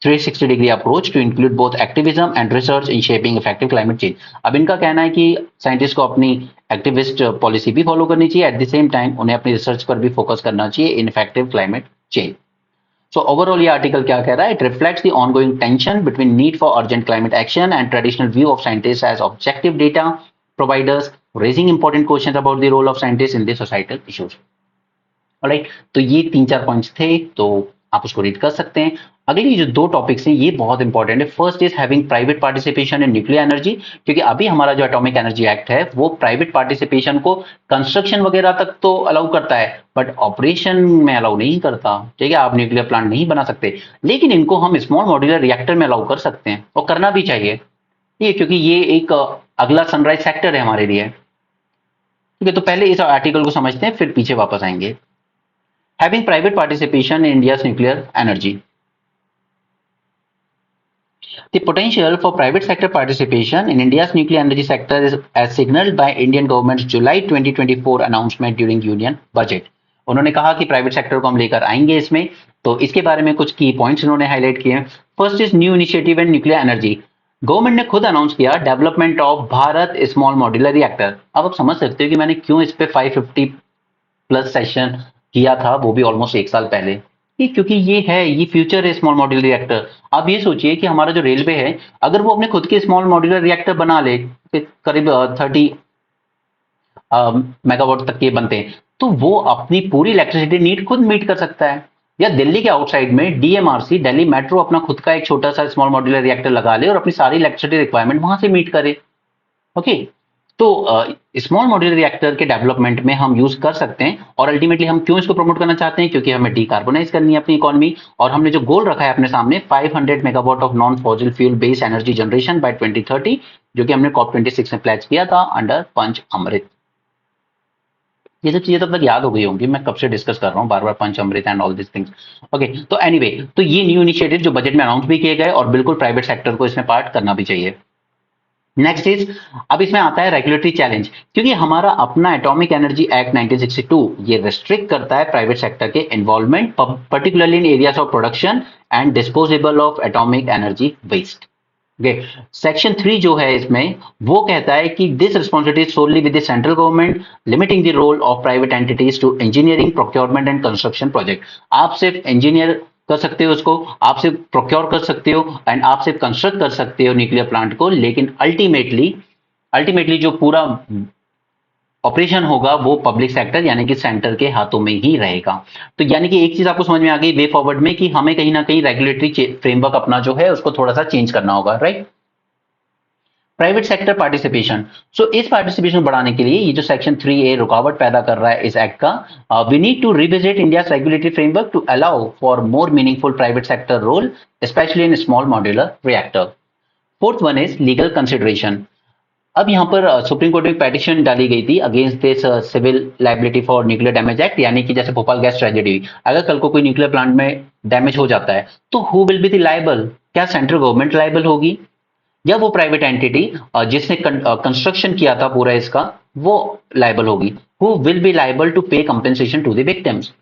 360-degree approach to include both activism and research in shaping effective climate change. अब इनका कहना है कि scientist को अपनी एक्टिविस्ट पॉलिसी भी फॉलो करनी चाहिए, एट द सेम टाइम उन्हें अपनी रिसर्च पर भी फोकस करना चाहिए in effective climate change. So overall ये आर्टिकल क्या कह रहा है? It reflects the ongoing tension between need for urgent climate action and traditional view of scientists as objective data providers, raising important questions about the role of scientists in the societal issues. Alright, तो ये 3-4 points थे, तो आप उसको read कर सकते हैं। अगली जो 2 टॉपिक्स हैं ये बहुत इंपॉर्टेंट है। First is having private participation in nuclear energy, क्योंकि अभी हमारा जो एटॉमिक एनर्जी एक्ट है वो प्राइवेट पार्टिसिपेशन को कंस्ट्रक्शन वगैरह तक तो अलाउ करता है, बट ऑपरेशन में अलाउ नहीं करता, ठीक है। आप न्यूक्लियर प्लांट नहीं बना सकते, लेकिन इनको हम स्मॉल मॉड्यूलर रिएक्टर में अलाउ कर सकते हैं और करना भी चाहिए, ठीक है, क्योंकि ये एक अगला सनराइज सेक्टर है हमारे लिए, ठीक है। तो पहले इस आर्टिकल को समझते हैं, फिर पीछे वापस आएंगे। Having private participation in India's nuclear energy. The potential for private sector participation in India's nuclear energy sector is as signaled by Indian government's July 2024 announcement during Union Budget. उन्होंने कहा कि प्राइवेट सेक्टर को हम लेकर आएंगे इसमें, तो इसके बारे में कुछ की पॉइंट्स उन्होंने हाईलाइट किए हैं। First is new initiative in nuclear energy. Government ने खुद अनाउंस किया development of Bharat small modular reactor. अब आप समझ सकते हो कि मैंने क्यों इस पे 550 प्लस सेशन किया था, वो भी ऑलमोस्ट 1 साल पहले, क्योंकि ये फ्यूचर है स्मॉल मॉड्यूलर रिएक्टर। आप ये सोचिए कि हमारा जो रेलवे है, अगर वो अपने खुद के स्मॉल मॉड्यूलर रिएक्टर बना ले, करीब 30 मेगावाट तक के बनते हैं, तो वो अपनी पूरी इलेक्ट्रिसिटी नीड खुद मीट कर सकता है। या दिल्ली के आउटसाइड में डीएमआरसी, दिल्ली मेट्रो, अपना खुद का एक छोटा सा स्मॉल मॉड्यूलर रिएक्टर लगा ले और अपनी सारी इलेक्ट्रिसिटी रिक्वायरमेंट वहां से मीट करे। ओके, तो स्मॉल मॉड्यूलर रिएक्टर के डेवलपमेंट में हम यूज कर सकते हैं। और अल्टीमेटली हम क्यों इसको प्रमोट करना चाहते हैं? क्योंकि हमें डीकार्बोनाइज करनी है अपनी इकोनॉमी, और हमने जो गोल रखा है अपने सामने 500 megawatt of non fossil fuel based energy generation by 2030, जो कि हमने COP26 में प्लेज किया था अंडर पंच अमृत। ये सब चीजें तब तक याद हो गई होंगी, मैं कब से डिस्कस कर रहा हूँ बार बार, Panchamrit and all this things. Okay, तो एनीवे, तो ये न्यू इनिशिएटिव जो बजट में अनाउंस भी किए गए और बिल्कुल प्राइवेट सेक्टर को इसमें पार्ट करना भी चाहिए। नेक्स्ट इज, अब इसमें आता है रेगुलेटरी चैलेंज, क्योंकि हमारा अपना एटॉमिक एनर्जी एक्ट 1962 ये रिस्ट्रिक्ट करता है प्राइवेट सेक्टर के involvement, particularly in areas of production and disposable of atomic energy waste. Section 3 जो है इसमें वो कहता है कि this responsibility solely with the central government, limiting the role of private entities to engineering, procurement and construction project. आप सिर्फ engineer कर सकते हो उसको, आप सिर्फ प्रोक्योर कर सकते हो एंड आप सिर्फ कंस्ट्रक्ट कर सकते हो न्यूक्लियर प्लांट को, लेकिन अल्टीमेटली अल्टीमेटली जो पूरा ऑपरेशन होगा वो पब्लिक सेक्टर यानी कि सेंटर के हाथों में ही रहेगा। तो यानी कि एक चीज आपको समझ में आ गई वे फॉरवर्ड में कि हमें कहीं ना कहीं रेगुलेटरी फ्रेमवर्क अपना जो है उसको थोड़ा सा चेंज करना होगा, राइट। प्राइवेट सेक्टर पार्टिसिपेशन, सो इस पार्टिसिपेशन बढ़ाने के लिए ये जो सेक्शन 3A रुकावट पैदा कर रहा है इस एक्ट का, we need to revisit India regulatory framework to allow for more meaningful private sector role specially in small modular reactor. Fourth one is legal consideration. अब यहाँ पर सुप्रीम कोर्ट में पेटिशन डाली गई थी against this civil liability for nuclear damage act, यानी कि जैसे भोपाल गैस ट्रेजेडी हुई, अगर कल को कोई न्यूक्लियर प्लांट में डैमेज हो जाता है तो who will be the liable? क्या सेंट्रल गवर्नमेंट लायबल होगी या वो प्राइवेट एंटिटी जिसने कंस्ट्रक्शन किया था पूरा इसका वो लायबल होगी? Who will be liable to pay compensation to the victims,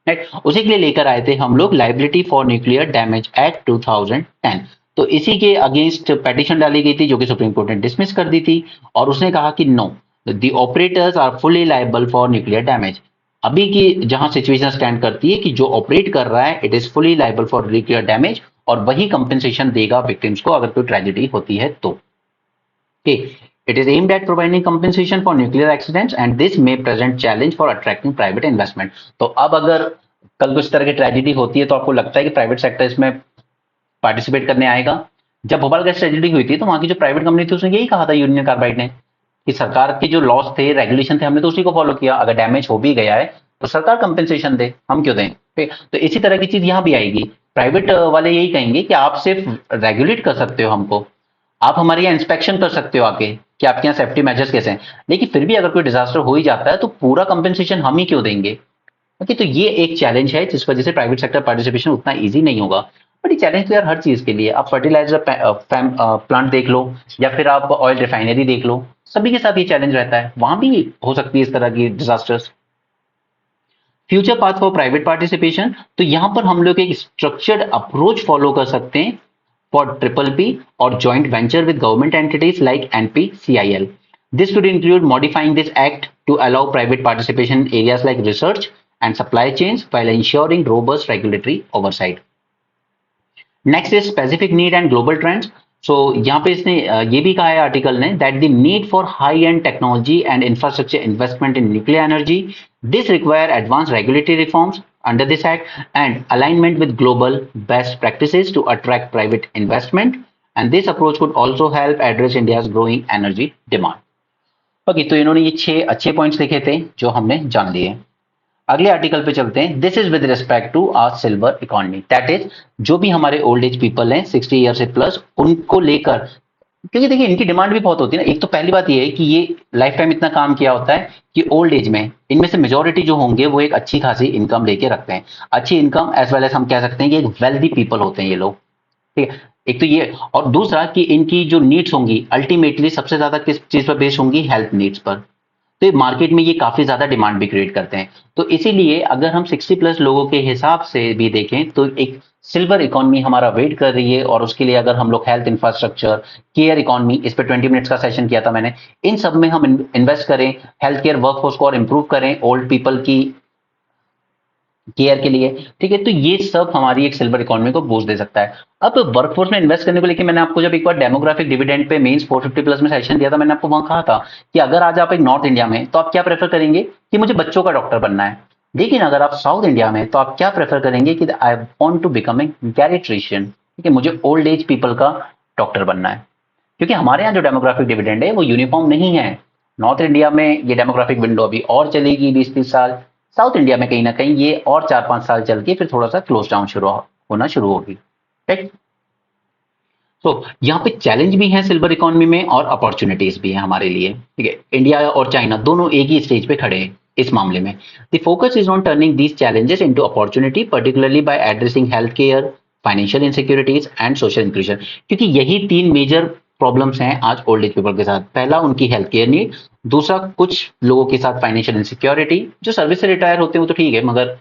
right. उसी के लिए लेकर आए थे हम लोग liability for nuclear damage act 2010। तो इसी के अगेंस्ट पेटिशन डाली गई थी जो कि सुप्रीम कोर्ट ने डिसमिस कर दी थी और उसने कहा कि no, the operators are fully liable for nuclear damage. अभी की जहां सिचुएशन स्टैंड करती है कि जो ऑपरेट कर रहा है it is fully liable for nuclear damage और वही कंपेंसेशन देगा विक्टिम्स को अगर कोई ट्रेजेडी होती है तो। It is aimed at providing compensation for nuclear accidents and this may present challenge for attracting private investment। तो अब अगर कल को इस तरह की ट्रेजेडी होती है तो आपको लगता है कि प्राइवेट सेक्टर इसमें पार्टिसिपेट करने आएगा? जब भोपाल गैस ट्रेजेडी हुई थी तो वहां की जो प्राइवेट कंपनी थी उसने यही कहा था, यूनियन कार्बाइड ने, कि सरकार के जो लॉस थे रेगुलेशन थे हमने तो उसी को फॉलो किया, अगर डैमेज हो भी गया है तो सरकार कंपेंसेशन दे, हम क्यों दें? तो इसी तरह की चीज यहां भी आएगी। प्राइवेट वाले यही कहेंगे कि आप सिर्फ रेगुलेट कर सकते हो हमको, आप हमारे यहाँ इंस्पेक्शन कर सकते हो आके कि आपके यहाँ सेफ्टी मेजर्स कैसे हैं, लेकिन फिर भी अगर कोई डिजास्टर हो ही जाता है तो पूरा कंपेंसेशन हम ही क्यों देंगे? ओके, तो ये एक चैलेंज है जिस वजह से प्राइवेट सेक्टर पार्टिसिपेशन उतना इजी नहीं होगा। बट ये चैलेंज तो यार हर चीज के लिए, आप फर्टिलाइजर प्लांट देख लो या फिर आप ऑयल रिफाइनरी देख लो, सभी के साथ ये चैलेंज रहता है, वहां भी हो सकती है इस तरह की disasters. Future path for private participation, तो यहां पर हम लोग एक स्ट्रक्चर्ड अप्रोच फॉलो कर सकते हैं फॉर ट्रिपल पी और joint venture with government entities like NPCIL। This could include modifying this act to allow private participation in areas like research and supply chains while ensuring robust regulatory oversight. Next is specific need and global trends. So यहाँ पे इसने ये भी कहा है article ने that the need for high end technology and infrastructure investment in nuclear energy, this require advanced regulatory reforms under this act and alignment with global best practices to attract private investment, and this approach could also help address India's growing energy demand. Okay, तो इन्होंने ये 6 अच्छे points लिखे थे जो हमने जान लिए। अगले आर्टिकल पे चलते हैं। This is with respect to our silver economy, that is जो भी हमारे ओल्ड एज पीपल हैं 60 ईयर से प्लस, उनको लेकर, क्योंकि देखिए इनकी डिमांड भी बहुत होती है ना। एक तो पहली बात ये है कि ये लाइफ टाइम इतना काम किया होता है कि ओल्ड एज में इनमें से मेजोरिटी जो होंगे वो एक अच्छी खासी इनकम लेके रखते हैं, अच्छी इनकम एज वेल एज हम कह सकते हैं कि एक वेल्दी पीपल होते हैं ये लोग, ठीक है। एक तो ये, और दूसरा कि इनकी जो नीड्स होंगी अल्टीमेटली सबसे ज्यादा किस चीज पर बेस्ड होंगी? हेल्थ नीड्स पर। तो मार्केट में ये काफी ज्यादा डिमांड भी क्रिएट करते हैं। तो इसीलिए अगर हम 60 प्लस लोगों के हिसाब से भी देखें तो एक सिल्वर इकोनॉमी हमारा वेट कर रही है, और उसके लिए अगर हम लोग हेल्थ इंफ्रास्ट्रक्चर, केयर इकोनॉमी, इस पर 20 मिनट्स का सेशन किया था मैंने, इन सब में हम इन्वेस्ट करें, हेल्थ केयर वर्कफोर्स को और इंप्रूव करें ओल्ड पीपल की केयर के लिए, ठीक है। तो ये सब हमारी एक सिल्वर इकोनॉमी को बूस्ट दे सकता है। अब वर्कफोर्स में इन्वेस्ट करने को लेकर मैंने आपको जब एक बार demographic dividend pay mains 450 plus में सेशन दिया था, मैंने आपको वहां कहा था कि अगर आज आप एक नॉर्थ इंडिया में तो आप क्या प्रेफर करेंगे कि मुझे बच्चों का डॉक्टर बनना है, लेकिन अगर आप साउथ इंडिया में तो आप क्या प्रेफर करेंगे कि I want to become a geriatrician, ठीक है, मुझे ओल्ड एज पीपल का डॉक्टर बनना है। क्योंकि हमारे यहाँ जो डेमोग्राफिक डिविडेंड है वो यूनिफॉर्म नहीं है। नॉर्थ इंडिया में ये डेमोग्राफिक विंडो अभी और चलेगी 20-30 साल, साउथ इंडिया में कहीं ना कहीं ये और 4-5 साल चल के फिर थोड़ा सा क्लोज डाउन होना शुरू होगी, राइट। तो यहाँ पे चैलेंज भी है सिल्वर इकोनॉमी में और अपॉर्चुनिटीज भी है हमारे लिए, ठीक है। इंडिया और चाइना दोनों एक ही स्टेज पे खड़े हैं इस मामले में। The focus is on turning these challenges into opportunity, particularly by addressing health care, financial insecurities and social inclusion. क्योंकि यही 3 मेजर प्रॉब्लम्स हैं आज ओल्ड एज पीपल के साथ। पहला उनकी हेल्थ केयर नीड, दूसरा कुछ लोगों के साथ फाइनेंशियल इनसिक्योरिटी, जो सर्विस से रिटायर होते हैं वो तो ठीक है, मगर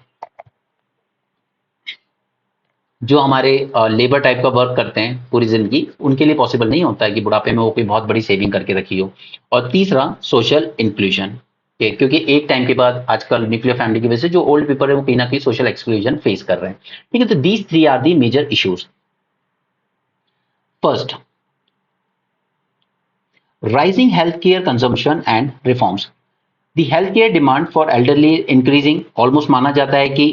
जो हमारे लेबर टाइप का वर्क करते हैं पूरी जिंदगी, उनके लिए पॉसिबल नहीं होता है कि बुढ़ापे में वो कोई बहुत बड़ी सेविंग करके रखी हो। और तीसरा सोशल इंक्लूजन, क्योंकि एक टाइम के बाद आजकल न्यूक्लियर फैमिली की वजह से जो ओल्ड पीपल है वो कहीं ना कहीं सोशल एक्सक्लूजन फेस कर रहे हैं। ठीक है, तो these three are the major issues. First, rising healthcare consumption and reforms. The healthcare demand for elderly increasing, almost माना जाता है कि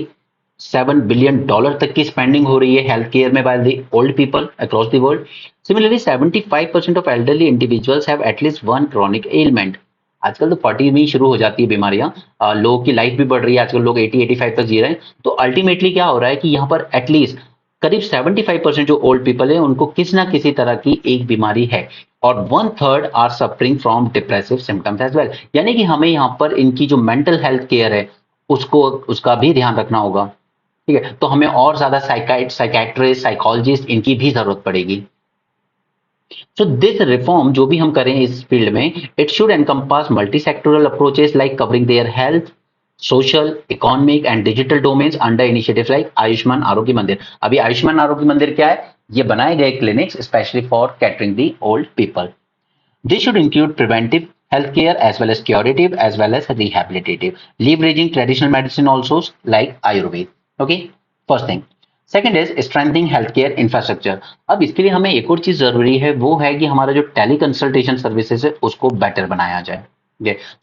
$7 billion तक की स्पेंडिंग हो रही है हेल्थ केयर में by the old people across the world. Similarly 75% of elderly individuals have at least one chronic element. आजकल तो 40 में ही शुरू हो जाती है बीमारियां। लोगों की लाइफ भी बढ़ रही है, आजकल लोग 80-85 तक जी रहे हैं। तो अल्टीमेटली क्या हो रहा है कि यहाँ पर एटलीस्ट करीब 75% जो ओल्ड पीपल है उनको किसी ना किसी तरह की एक बीमारी है, और 1/3 are suffering from depressive symptoms as well. यानी कि हमें यहाँ पर इनकी जो मेंटल हेल्थ केयर है उसको उसका भी ध्यान रखना होगा। ठीक है, तो हमें और ज्यादा साइकाइट्रिस्ट, साइकोलॉजिस्ट इनकी भी जरूरत पड़ेगी। सो दिस रिफॉर्म जो भी हम करें इस फील्ड में, it should encompass multi sectoral approaches like covering their health, social, economic and digital domains under initiatives like Ayushman Arogya Mandir. अभी आयुष्मान आरोग्य मंदिर क्या है? ये बनाए गए clinics specially for catering the old people. This should include preventive healthcare as well as curative as well as rehabilitative, leveraging traditional medicine also like Ayurveda. Okay, first thing. Second is strengthening healthcare infrastructure. अब इसके लिए हमें एक और चीज जरूरी है, वो है कि हमारा जो टेली कंसल्टेशन सर्विसेज है उसको बेटर बनाया जाए।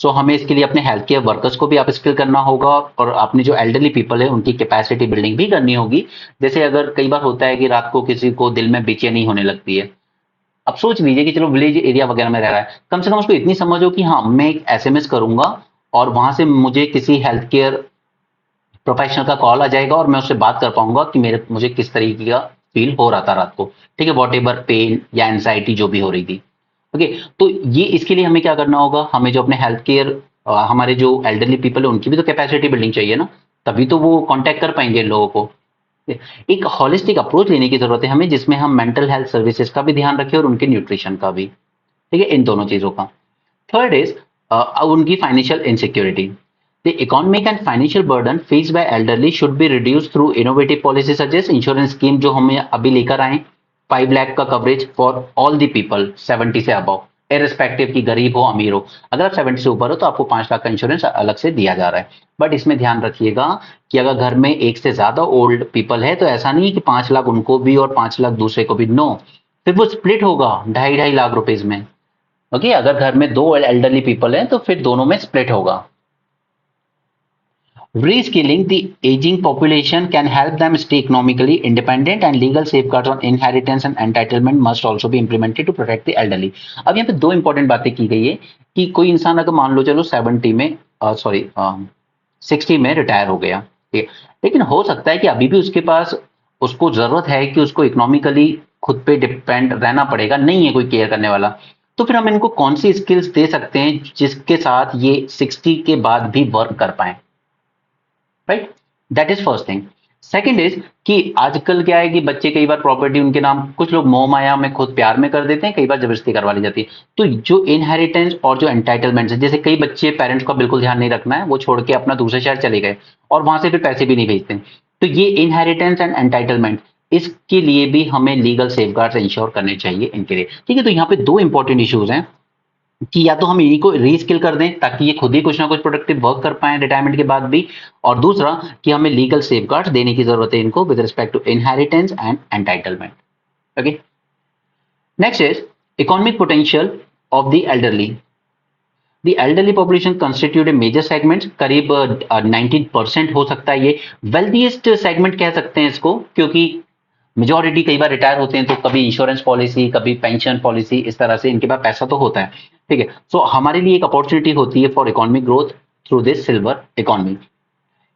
सो हमें इसके लिए अपने हेल्थ केयर वर्कर्स को भी आप स्किल करना होगा, और अपने जो एल्डरली पीपल है उनकी कैपेसिटी बिल्डिंग भी करनी होगी। जैसे अगर कई बार होता है कि रात को किसी को दिल में बेचैनी होने लगती है, अब सोच लीजिए कि चलो विलेज एरिया वगैरह में रह रहा है, कम से कम उसको इतनी समझ हो कि हाँ मैं एक एसएमएस करूंगा और वहां से मुझे किसी हेल्थ केयर प्रोफेशनल का कॉल आ जाएगा और मैं उससे बात कर पाऊंगा कि मुझे किस तरीके का फील हो रहा था रात को। ठीक है, वॉट एवर पेन या एंजाइटी जो भी हो रही थी। ओके, तो ये इसके लिए हमें क्या करना होगा, हमें जो अपने हेल्थ केयर, हमारे जो एल्डरली पीपल है उनकी भी तो कैपेसिटी बिल्डिंग चाहिए ना, तभी तो वो कांटेक्ट कर पाएंगे लोगों को। एक हॉलिस्टिक अप्रोच लेने की जरूरत है हमें, जिसमें हम मेंटल हेल्थ सर्विसेज का भी ध्यान रखें और उनके न्यूट्रिशन का भी। ठीक है, इन दोनों चीजों का। थर्ड इज उनकी financial insecurity. The economic and financial burden faced by elderly should be reduced through innovative policies such as insurance scheme जो हमें अभी लेकर आए, 5 लाख का coverage for all the people 70 से अबव, इररिस्पेक्टिव की गरीब हो अमीर हो। अगर आप 70 से ऊपर हो तो आपको 5 लाख का इंश्योरेंस अलग से दिया जा रहा है। बट इसमें ध्यान रखिएगा कि अगर घर में एक से ज्यादा ओल्ड पीपल है तो ऐसा नहीं है कि 5 लाख उनको भी और 5 लाख दूसरे को भी, नो, फिर वो स्प्लिट होगा 2.5 लाख रुपीज में। ओके, अगर घर में दो एल्डरली पीपल हैं तो फिर दोनों में स्प्लिट होगा। Reskilling the aging population can help them stay economically independent, and legal safeguards on inheritance and entitlement must also be implemented to protect the elderly. अब यहाँ पे दो इंपॉर्टेंट बातें की गई है कि कोई इंसान अगर मान लो चलो 70 में, सॉरी 60 में रिटायर हो गया, ठीक है, लेकिन हो सकता है कि अभी भी उसके पास, उसको जरूरत है कि उसको इकोनॉमिकली खुद पे डिपेंड रहना पड़ेगा, नहीं है कोई केयर करने वाला। तो फिर हम इनको कौन सी स्किल्स दे सकते हैं जिसके साथ ये 60 के बाद भी वर्क कर पाए, right? That is first thing. Second is कि आजकल क्या है कि बच्चे कई बार प्रॉपर्टी उनके नाम, कुछ लोग मोह माया में खुद प्यार में कर देते हैं, कई बार जबरदस्ती करवा ली जाती है। तो जो इनहेरिटेंस और जो एंटाइटलमेंट है, जैसे कई बच्चे पेरेंट्स का बिल्कुल ध्यान नहीं रखना है, वो छोड़ के अपना दूसरे शहर चले गए और वहां से फिर पैसे भी नहीं भेजते, तो ये इनहेरिटेंस एंड एंटाइटलमेंट, इसके लिए भी हमें लीगल सेफगार्ड्स इंश्योर करने चाहिए इनके लिए। ठीक है, तो यहाँ पे दो इंपॉर्टेंट इश्यूज हैं कि या तो हम इन्हीं को रीस्किल कर दें ताकि ये खुद ही कुछ ना कुछ प्रोडक्टिव वर्क कर पाए रिटायरमेंट के बाद भी, और दूसरा कि हमें लीगल सेफगार्ड्स देने की जरूरत है इनको with respect to inheritance and entitlement. Okay, next is economic potential of the elderly. The elderly population constitute a major segment, करीब 19% हो सकता है ये वेल्थीएस्ट सेगमेंट कह सकते हैं इसको, क्योंकि मेजोरिटी कई बार रिटायर होते हैं तो कभी इंश्योरेंस पॉलिसी, कभी पेंशन पॉलिसी, इस तरह से इनके पास पैसा तो होता है। ठीक है, सो हमारे लिए एक अपॉर्चुनिटी होती है for economic growth through this silver economy.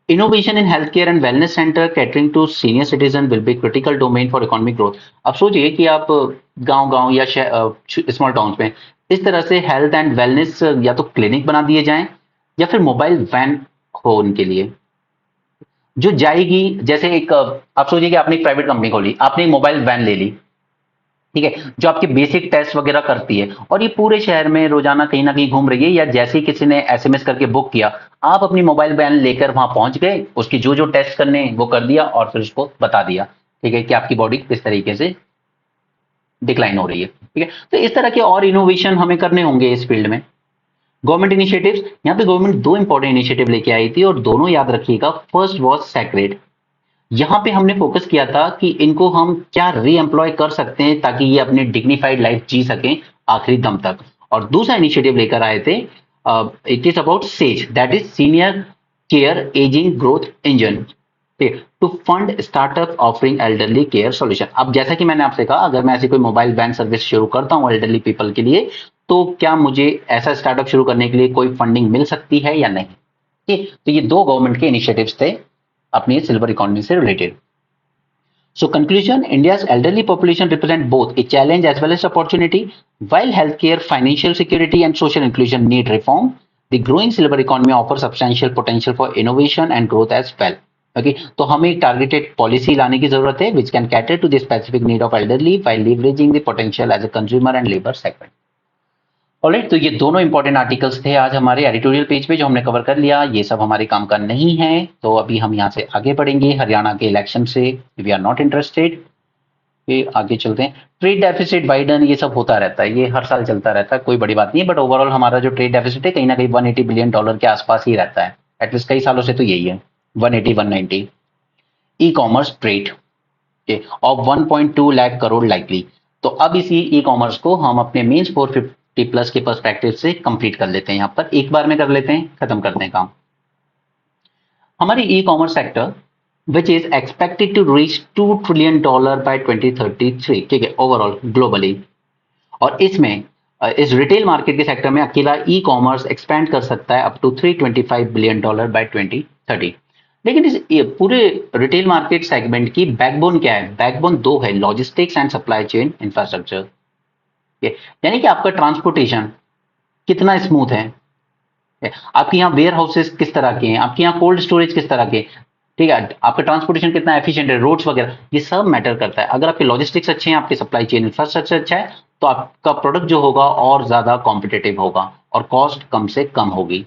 Innovation in health care and wellness centre catering to senior citizen will be critical domain for economic growth. अब सोचिए कि आप गांव गांव या स्मॉल टाउन में इस तरह से हेल्थ एंड वेलनेस या तो क्लिनिक बना दिए जाएं या फिर मोबाइल वैन हो उनके लिए जो जाएगी। जैसे एक आप सोचिए कि आपने एक प्राइवेट कंपनी खोली, आपने एक मोबाइल वैन ले ली, ठीक है, जो आपके बेसिक टेस्ट वगैरह करती है और ये पूरे शहर में रोजाना कहीं ना कहीं घूम रही है, या जैसे ही किसी ने एसएमएस करके बुक किया, आप अपनी मोबाइल वैन लेकर वहां पहुंच गए, उसकी जो जो टेस्ट करने वो कर दिया और फिर उसको बता दिया, ठीक है, कि आपकी बॉडी किस तरीके से डिक्लाइन हो रही है। ठीक है, तो इस तरह के और इनोवेशन हमें करने होंगे इस फील्ड में। गवर्नमेंट इनिशिएटिव्स, यहाँ पे गवर्नमेंट दो इंपॉर्टेंट इनिशिएटिव लेके आई थी और दोनों याद रखिएगा। First was sacred. यहाँ पे हमने फोकस किया था कि इनको हम क्या री एम्प्लॉय कर सकते हैं ताकि ये अपनी डिग्निफाइड लाइफ जी सकें आखिरी दम तक। और दूसरा इनिशिएटिव लेकर आए थे, it is about SAGE, that is senior care ageing growth engine, to fund startup offering elderly care solution. अब जैसा कि मैंने आपसे कहा, अगर मैं ऐसी कोई मोबाइल बैंक सर्विस शुरू करता हूँ एल्डरली पीपल के लिए, तो क्या मुझे ऐसा स्टार्टअप शुरू करने के लिए कोई फंडिंग मिल सकती है या नहीं। ठीक, तो ये दो गवर्नमेंट के इनिशिएटिव्स थे अपनी सिल्वर इकोनॉमी से related. So conclusion, India's elderly population represent both a challenge as well as opportunity. While healthcare, financial security and social inclusion need reform, the growing silver economy offers substantial potential for innovation and growth as well. Okay, तो हमें एक targeted policy लाने की जरूरत है which can cater to the specific need of elderly while leveraging the potential as a consumer and labor segment. Alright, तो ये दोनों इंपॉर्टेंट आर्टिकल्स थे आज हमारे एडिटोरियल पेज पे जो हमने कवर कर लिया। ये सब हमारे काम का नहीं है, तो अभी हम यहाँ से आगे बढ़ेंगे हरियाणा के इलेक्शन से। वी आर नॉट इंटरेस्टेड, ये आगे चलते हैं। ट्रेड डेफिसिट, बाइडन, ये सब होता रहता है, ये हर साल चलता रहता है, कोई बड़ी बात नहीं है। बट ओवरऑल हमारा जो ट्रेड डेफिसिट है कहीं ना कहीं $180 बिलियन के आसपास ही रहता है, एटलीस्ट कई सालों से तो यही है, 180 190। E commerce trade off 1.2 lakh crore likely. तो अब इसी ई कॉमर्स को हम अपने मीन्स 450 प्लस के पर्सपेक्टिव से कंप्लीट कर लेते हैं, यहाँ पर एक बार में कर लेते हैं, खत्म करते हैं काम। हमारी e commerce sector which is expected to reach $2 trillion by 2033, ठीक है, ओवरऑल ग्लोबली। और इसमें इस रिटेल मार्केट के सेक्टर में अकेला ई कॉमर्स एक्सपेंड कर सकता है अप टू $325 बिलियन बाय 2030। लेकिन इस ये पूरे रिटेल मार्केट सेगमेंट की बैकबोन क्या है? बैकबोन दो है, logistics and supply chain infrastructure. यानी कि आपका ट्रांसपोर्टेशन कितना स्मूथ है, आपके यहाँ वेयर हाउसेस किस तरह के हैं, आपके यहाँ कोल्ड स्टोरेज किस तरह के, ठीक है, आपका ट्रांसपोर्टेशन कितना एफिशिएंट है, रोड्स वगैरह, ये सब मैटर करता है। अगर आपके लॉजिस्टिक्स अच्छे हैं, आपके सप्लाई चेन इंफ्रास्ट्रक्चर अच्छा है, तो आपका प्रोडक्ट जो होगा और ज्यादा कॉम्पिटेटिव होगा और कॉस्ट कम से कम होगी।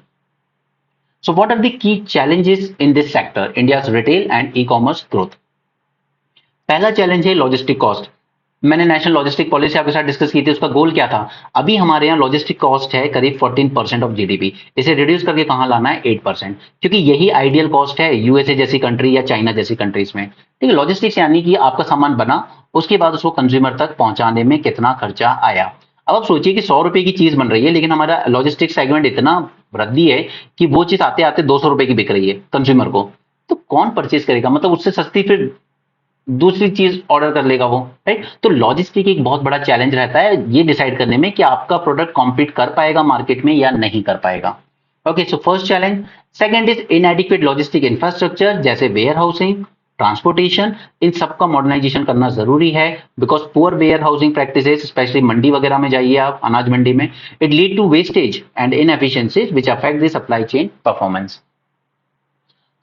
So what are the key challenges in this sector, India's retail and e commerce growth? पहला चैलेंज है लॉजिस्टिक कॉस्ट। मैंने नेशनल लॉजिस्टिक पॉलिसी आपके साथ डिस्कस की थी, उसका गोल क्या था? अभी हमारे यहाँ लॉजिस्टिक कॉस्ट है करीब 14% ऑफ जीडीपी, इसे रिड्यूस करके कहाँ लाना है? 8%, क्योंकि यही आइडियल कॉस्ट है यूएसए जैसी कंट्री या चाइना जैसी कंट्रीज में। ठीक है, लॉजिस्टिक्स यानी कि आपका सामान बना, उसके बाद उसको कंज्यूमर तक पहुंचाने में कितना खर्चा आया। अब आप सोचिए कि 100 रुपए की चीज बन रही है, लेकिन हमारा लॉजिस्टिक सेगमेंट इतना वृद्धि है कि वो चीज आते आते 200 रुपए की बिक रही है कंज्यूमर को, तो कौन परचेज करेगा? मतलब उससे सस्ती फिर दूसरी चीज ऑर्डर कर लेगा वो, राइट? तो लॉजिस्टिक एक बहुत बड़ा चैलेंज रहता है ये डिसाइड करने में कि आपका प्रोडक्ट कॉम्पीट कर पाएगा मार्केट में या नहीं कर पाएगा। Okay, so first challenge. Second is inadequate logistic infrastructure, जैसे वेयर हाउसिंग, ट्रांसपोर्टेशन, इन सबका मॉडर्नाइजेशन करना जरूरी है, because poor warehousing practices, specially mandi वगैरह में जाइए आप, अनाज मंडी में, it lead to wastage and inefficiencies which affect the supply chain performance.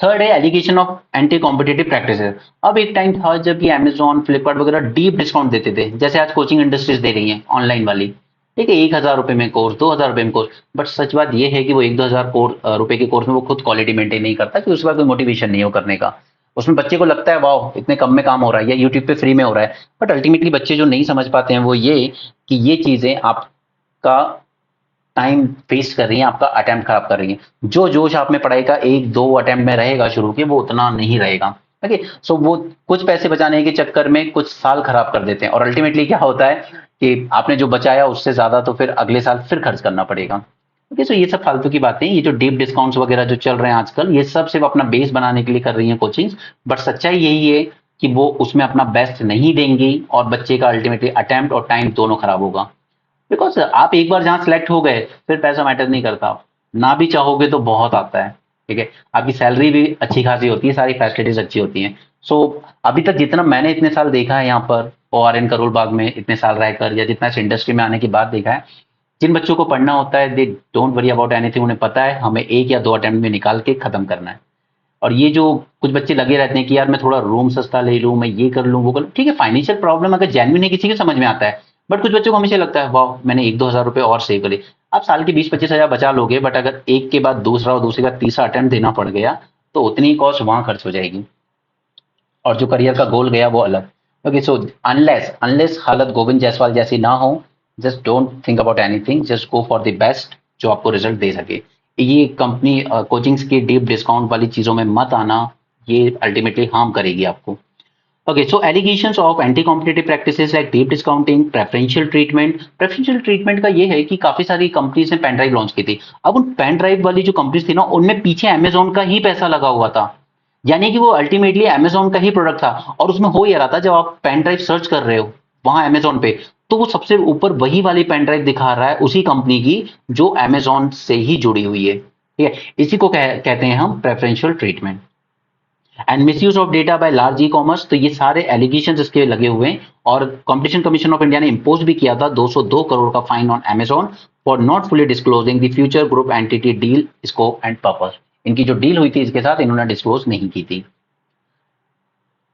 Third है allegation of anti competitive practices. अब एक टाइम था जब ये अमेजॉन, फ्लिपकार्ट वगैरह डीप डिस्काउंट देते थे, जैसे आज कोचिंग इंडस्ट्रीज दे रही हैं ऑनलाइन वाली, ठीक है, 1,000 रुपए में कोर्स, 2,000 रुपए में कोर्स। बट सच बात ये है कि वो 1-2 हजार रुपए के कोर्स में वो खुद क्वालिटी मेंटेन नहीं करता, कि उसके बाद कोई मोटिवेशन नहीं हो करने का। उसमें बच्चे को लगता है वाह इतने कम में काम हो रहा है या यूट्यूब पे फ्री में हो रहा है, बट अल्टीमेटली बच्चे जो नहीं समझ पाते हैं वो ये कि ये चीजें आपका टाइम वेस्ट कर रही हैं, आपका अटेम्प्ट खराब कर रही हैं। जो जोश आप में पढ़ाई का 1-2 अटेम्प्ट में रहेगा शुरू के, वो उतना नहीं रहेगा। ओके, सो वो कुछ पैसे बचाने के चक्कर में कुछ साल खराब कर देते हैं, और अल्टीमेटली क्या होता है कि आपने जो बचाया उससे ज्यादा तो फिर अगले साल फिर खर्च करना पड़ेगा। ओके, सो ये सब फालतू की बातें, ये जो डीप डिस्काउंट्स वगैरह जो चल रहे हैं आजकल, ये सब सिर्फ अपना बेस बनाने के लिए कर रही हैं कोचिंग्स, बट सच्चाई यही है कि वो उसमें अपना बेस्ट नहीं देंगी और बच्चे का अल्टीमेटली अटेम्प्ट और टाइम दोनों खराब होगा। बिकॉज आप एक बार जहां सिलेक्ट हो गए फिर पैसा मैटर नहीं करता, ना भी चाहोगे तो बहुत आता है, ठीक है, आपकी सैलरी भी अच्छी खासी होती है, सारी फैसिलिटीज अच्छी होती हैं। सो अभी तक जितना मैंने इतने साल देखा है यहाँ पर ORN करोल बाग में इतने साल रहकर, या जितना इस इंडस्ट्री में आने के बाद देखा है, जिन बच्चों को पढ़ना होता है they don't worry about anything, उन्हें पता है हमें 1 या 2 अटेम्प्ट में निकाल के खत्म करना है। और ये जो कुछ बच्चे लगे रहते हैं कि यार मैं थोड़ा रूम सस्ता ले लूं, मैं ये कर लूं वो कर लूं, ठीक है, फाइनेंशियल प्रॉब्लम अगर जेन्युइन है किसी के समझ में आता है, बट कुछ बच्चों को हमेशा लगता है वाह मैंने 1-2 हजार रुपए और सेव कर लिए। आप साल के 20-25 हजार बचा लोगे, बट अगर एक के बाद दूसरा और दूसरे का तीसरा अटेम्प्ट देना पड़ गया तो उतनी ही कॉस्ट वहां खर्च हो जाएगी, और जो करियर का गोल गया वो अलग। ओके, सो अनलेस हालत गोविंद जायसवाल जैसी ना हो, just don't think about anything, just go for the best जो आपको रिजल्ट दे सके। ये कंपनी कोचिंग्स की डीप डिस्काउंट वाली चीजों में मत आना, ये अल्टीमेटली हार्म करेगी आपको। Okay, so allegations of anti-competitive practices like deep discounting, preferential treatment का ये है कि काफी सारी कंपनीज ने पेन ड्राइव लॉन्च की थी। अब उन पेन ड्राइव वाली जो कंपनीज थी ना, उनमें पीछे अमेजोन का ही पैसा लगा हुआ था, यानी कि वो अल्टीमेटली अमेजोन का ही प्रोडक्ट था। और उसमें हो ये रहा था, जब आप पेन ड्राइव सर्च कर रहे हो वहां अमेजोन पे, तो वो सबसे ऊपर वही वाली पेन ड्राइव दिखा रहा है उसी कंपनी की जो अमेजोन से ही जुड़ी हुई है। ठीक है, इसी को कहते हैं हम preferential treatment. And misuse of data by large e commerce, तो ये सारे एलिगेशन इसके लगे हुए हैं। और कंपटीशन कमीशन ऑफ इंडिया ने इंपोज भी किया था 202 करोड़ का fine on Amazon for not fully disclosing the future group entity deal scope and purpose. इनकी जो डील हुई थी इसके साथ इन्होंने डिस्क्लोज नहीं की थी।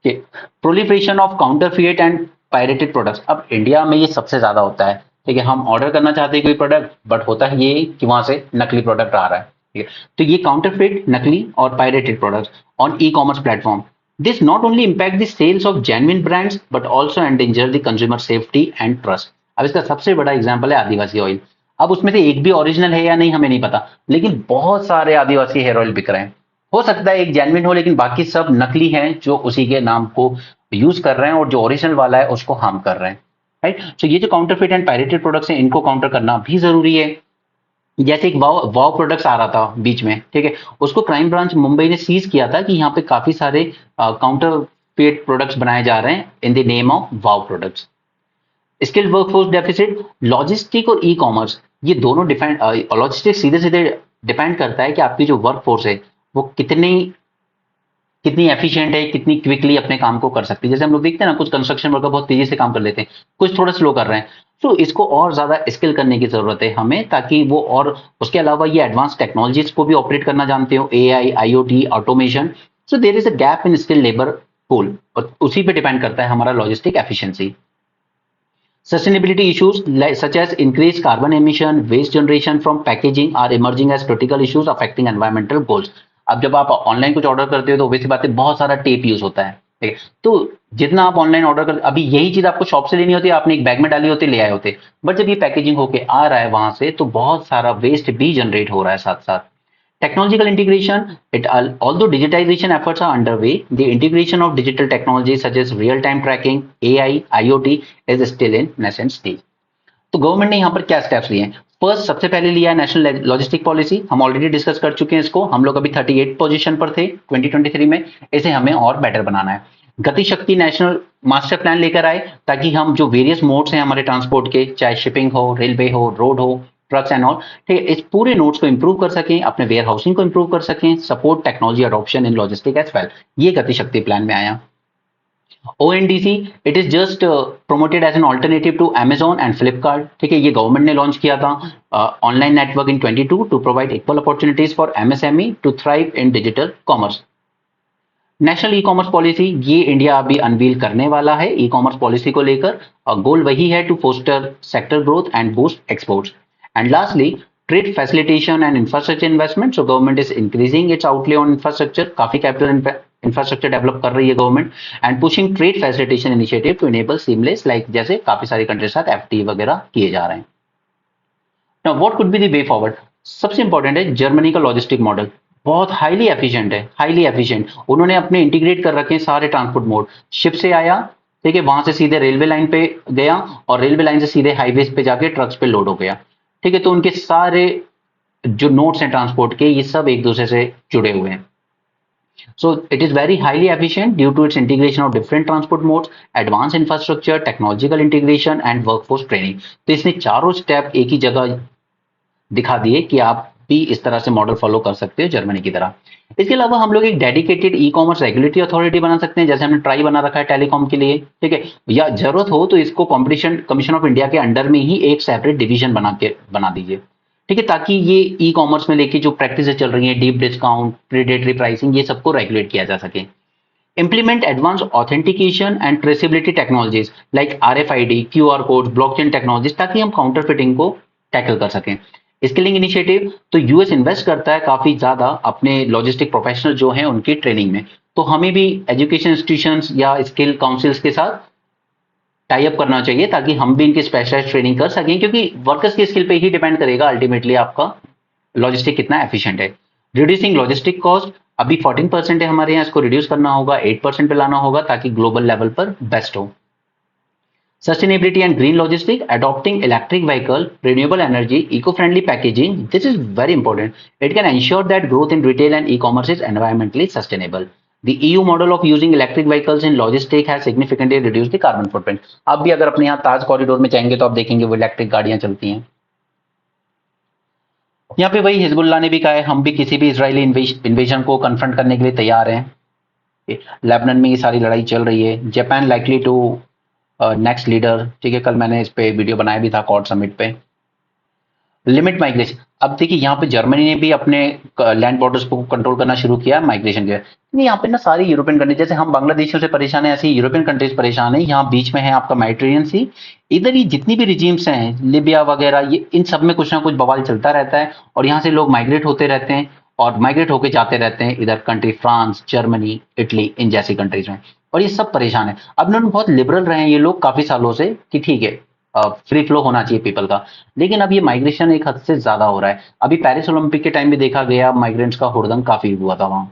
Proliferation of counterfeit and pirated products, अब इंडिया में ये सबसे ज्यादा होता है। ठीक है, हम ऑर्डर करना चाहते हैं कोई प्रोडक्ट, बट होता है ये कि वहां से नकली प्रोडक्ट आ रहा है। ठीक है, तो ये काउंटरफिट, नकली और pirated products on e commerce platform, this not only impact the sales of genuine brands but also endanger the consumer safety and trust. अब इसका सबसे बड़ा एग्जाम्पल है आदिवासी ऑयल। अब उसमें से एक भी ओरिजिनल है या नहीं हमें नहीं पता, लेकिन बहुत सारे आदिवासी हेयर ऑयल बिक रहे हैं। हो सकता है एक जेन्युइन हो, लेकिन बाकी सब नकली हैं जो उसी के नाम को यूज कर रहे हैं, और जो ओरिजिनल वाला है उसको हार्म कर रहे हैं। राइट, तो ये जो काउंटरफिट एंड पायरेटेड प्रोडक्ट्स हैं, इनको काउंटर करना भी जरूरी है। जैसे एक वाव वाव प्रोडक्ट्स आ रहा था बीच में, ठीक है, उसको क्राइम ब्रांच मुंबई ने सीज किया था कि यहाँ पे काफी सारे काउंटरफिट प्रोडक्ट्स बनाए जा रहे हैं in the name of wow products. Skilled workforce deficit, logistic और ई कॉमर्स, ये दोनों डिपेंड, लॉजिस्टिक सीधे सीधे डिपेंड करता है कि आपकी जो वर्क फोर्स है वो कितनी कितनी एफिशिएंट है, कितनी क्विकली अपने काम को कर सकती है। जैसे हम लोग देखते हैं ना, कुछ कंस्ट्रक्शन वर्कर बहुत तेजी से काम कर लेते हैं, कुछ थोड़ा स्लो कर रहे हैं। तो इसको और ज्यादा स्किल करने की जरूरत है हमें, ताकि वो, और उसके अलावा ये एडवांस टेक्नोलॉजीज को भी ऑपरेट करना जानते हो, AI, IoT, automation. So there is a gap in skill labour pool, और उसी पे डिपेंड करता है हमारा logistic efficiency. Sustainability issues such as increased carbon emission, waste generation from packaging are emerging as critical issues affecting environmental goals. अब जब आप online कुछ ऑर्डर करते हो तो वैसी बात है, बहुत सारा टेप यूज होता है। ठीक है, तो जितना आप ऑनलाइन ऑर्डर कर, अभी यही चीज आपको शॉप से लेनी होती है, आपने एक बैग में डाली होती, ले आए होते, बट जब ये पैकेजिंग होके आ रहा है वहां से, तो बहुत सारा वेस्ट भी जनरेट हो रहा है साथ साथ। Technological integration, although digitization efforts are underway, the integration of digital technologies such as real-time tracking, AI, IoT is still in nascent stage. तो गवर्नमेंट ने यहाँ पर क्या स्टेप्स लिए हैं? फर्स्ट, सबसे पहले लिया है नेशनल लॉजिस्टिक पॉलिसी। हम ऑलरेडी डिस्कस कर चुके हैं इसको, हम लोग अभी 38 पोजीशन पर थे 2023 में, इसे हमें और बेटर बनाना है। गति शक्ति नेशनल मास्टर प्लान लेकर आए, ताकि हम जो वेरियस मोड्स हैं हमारे ट्रांसपोर्ट के, चाहे शिपिंग हो, रेलवे हो, रोड हो, ट्रक्स एंड ऑल, ठीक है, इस पूरे नोड्स को इंप्रूव कर सकें, अपने वेयर हाउसिंग को इंप्रूव कर सकें, support technology adoption in logistic as well. ये गति शक्ति प्लान में आया। ONDC, it is just promoted as an alternative to Amazon and Flipkart। ठीक है, ये गवर्नमेंट ने लॉन्च किया था online network in 22 to provide equal opportunities for MSME to thrive in digital commerce. National e commerce policy, ये India अभी unveil करने वाला है ई कॉमर्स पॉलिसी को लेकर, और गोल वही है to foster sector growth and boost exports. And lastly, trade facilitation and infrastructure investment, so government is increasing its outlay on infrastructure, काफी कैपिटल इंफ्रास्ट्रक्चर डेवलप कर रही है government, and pushing trade facilitation initiative to enable seamless, like जैसे काफी सारी countries के साथ FTA वगैरह किए जा रहे हैं। Now what could be the way forward? सबसे इंपॉर्टेंट है जर्मनी का लॉजिस्टिक मॉडल, बहुत हाईली एफिशिएंट है, हाईली एफिशिएंट। उन्होंने अपने इंटीग्रेट कर रखे हैं सारे ट्रांसपोर्ट मोड। शिप से आया, ठीक है, वहां से सीधे रेलवे लाइन पे गया, और रेलवे लाइन से सीधे हाईवेज पे जाके ट्रक्स पे लोड हो गया। ठीक है, तो उनके सारे जो नोड्स हैं ट्रांसपोर्ट के, ये सब एक दूसरे से जुड़े हुए हैं। So it is very highly efficient due to its integration of different transport modes, advanced infrastructure, technological integration and workforce training। तो इसने चारों स्टेप एक ही जगह दिखा दिए कि आप भी इस तरह से मॉडल फॉलो कर सकते हो जर्मनी की तरह। इसके अलावा हम लोग एक dedicated e commerce regulatory authority बना सकते हैं, जैसे हमने ट्राई बना रखा है टेलीकॉम के लिए। ठीक है, या जरूरत हो तो इसको कंपटीशन कमीशन ऑफ इंडिया के अंडर में ही एक सेपरेट डिवीजन बना दीजिए। ठीक है, ताकि ये ई कॉमर्स में लेके जो प्रैक्टिसेस चल रही हैं, डीप डिस्काउंट, प्रीडेटरी प्राइसिंग, ये सबको रेगुलेट किया जा सके। Implement advanced authentication and traceability technologies like RFID, QR codes, blockchain technologies, ताकि हम काउंटरफिटिंग को टैकल कर सकें। स्किलिंग इनिशिएटिव, तो यूएस इन्वेस्ट करता है काफी ज्यादा अपने लॉजिस्टिक प्रोफेशनल जो हैं उनकी ट्रेनिंग में, तो हमें भी एजुकेशन इंस्टीट्यूशंस या स्किल काउंसिल्स के साथ टाई अप करना चाहिए ताकि हम भी इनकी स्पेशलाइज ट्रेनिंग कर सकें, क्योंकि वर्कर्स की स्किल पे ही डिपेंड करेगा अल्टीमेटली आपका लॉजिस्टिक कितना एफिशिएंट है। रिड्यूसिंग लॉजिस्टिक कॉस्ट, अभी 14% है हमारे यहाँ, इसको रिड्यूस करना होगा, 8% पे लाना होगा ताकि ग्लोबल लेवल पर बेस्ट हो। Sustainability and green logistics, adopting electric vehicle, renewable energy, eco-friendly packaging. This is very important. It can ensure that growth in retail and e-commerce is environmentally sustainable. The EU model of using electric vehicles in logistics has significantly reduced the carbon footprint. अब भी अगर अपने यहाँ ताज corridor में जाएंगे तो आप देखेंगे वो इलेक्ट्रिक गाड़ियां चलती हैं। यहाँ पे वही हिजबुल्लाह ने भी कहा है हम भी किसी भी इजरायली इन्वेजन को कन्फ्रंट करने के लिए तैयार हैं। लेबनान में ये सारी लड़ाई चल रही है। Japan likely to next leader, ठीक है, कल मैंने इस पे वीडियो बनाया भी था कॉर्ड समिट पे। लिमिट माइग्रेशन, अब देखिए यहाँ पे जर्मनी ने भी अपने लैंड बॉर्डर्स को कंट्रोल करना शुरू किया माइग्रेशन के। यहाँ पे ना सारी यूरोपियन कंट्रीज, जैसे हम बांग्लादेशियों से परेशान है ऐसे ही यूरोपियन कंट्रीज परेशान है। यहाँ बीच में है आपका मेडिटेरियन सी, इधर ही जितनी भी रिजीम्स हैं लिबिया वगैरह, ये इन सब में कुछ ना कुछ बवाल चलता रहता है और यहाँ से लोग माइग्रेट होते रहते हैं और माइग्रेट होके जाते रहते हैं इधर कंट्री फ्रांस, जर्मनी, इटली, इन जैसी कंट्रीज में, और ये सब परेशान है। अब इन्होंने बहुत लिबरल रहे हैं ये लोग काफी सालों से कि ठीक है फ्री फ्लो होना चाहिए पीपल का, लेकिन अब ये माइग्रेशन एक हद से ज्यादा हो रहा है। अभी पेरिस ओलंपिक के टाइम भी देखा गया माइग्रेंट्स का हुड़दंग काफी हुआ था वहां।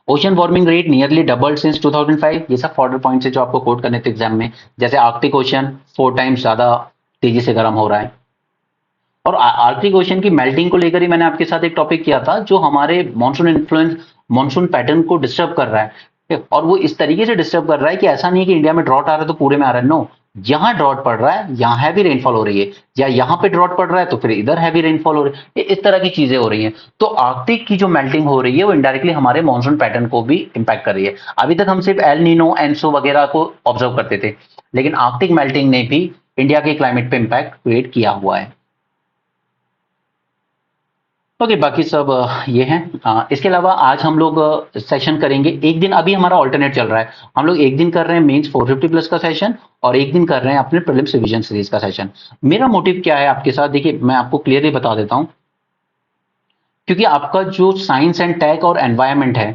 Ocean warming rate nearly doubled since 2005, ये सब फॉर्डर पॉइंट है जो आपको कोट करने थे एग्जाम में। जैसे आर्कटिक ओशन 4 टाइम्स ज्यादा तेजी से गर्म हो रहा है। और आर्कटिक ओशन की मेल्टिंग को लेकर ही मैंने आपके साथ एक टॉपिक किया था जो हमारे मानसून इन्फ्लुएंस, मानसून पैटर्न को डिस्टर्ब कर रहा है, और वो इस तरीके से डिस्टर्ब कर रहा है कि ऐसा नहीं है कि इंडिया में ड्रॉट आ रहा है तो पूरे में आ रहा है। नो, जहां ड्रॉट पड़ रहा है यहाँ हैवी रेनफॉल हो रही है, या यहाँ पे ड्रॉट पड़ रहा है तो फिर इधर हैवी रेनफॉल हो रही है। इस तरह की चीजें हो रही हैं। तो आर्कटिक की जो मेल्टिंग हो रही है वो इनडायरेक्टली हमारे मानसून पैटर्न को भी इंपैक्ट कर रही है। अभी तक हम सिर्फ एल नीनो, एनसो वगैरह को ऑब्जर्व करते थे, लेकिन आर्कटिक मेल्टिंग ने भी इंडिया के क्लाइमेट पे इंपैक्ट क्रिएट किया हुआ है। ओके, बाकी सब ये हैं। इसके अलावा आज हम लोग सेशन करेंगे एक दिन, अभी हमारा ऑल्टरनेट चल रहा है। हम लोग एक दिन कर रहे हैं मेंस 450 प्लस का सेशन और एक दिन कर रहे हैं अपने प्रीलिम्स रिवीजन सीरीज का सेशन। मेरा मोटिव क्या है आपके साथ, देखिए मैं आपको क्लियरली बता देता हूं, क्योंकि आपका जो साइंस एंड टेक और एनवायरमेंट है,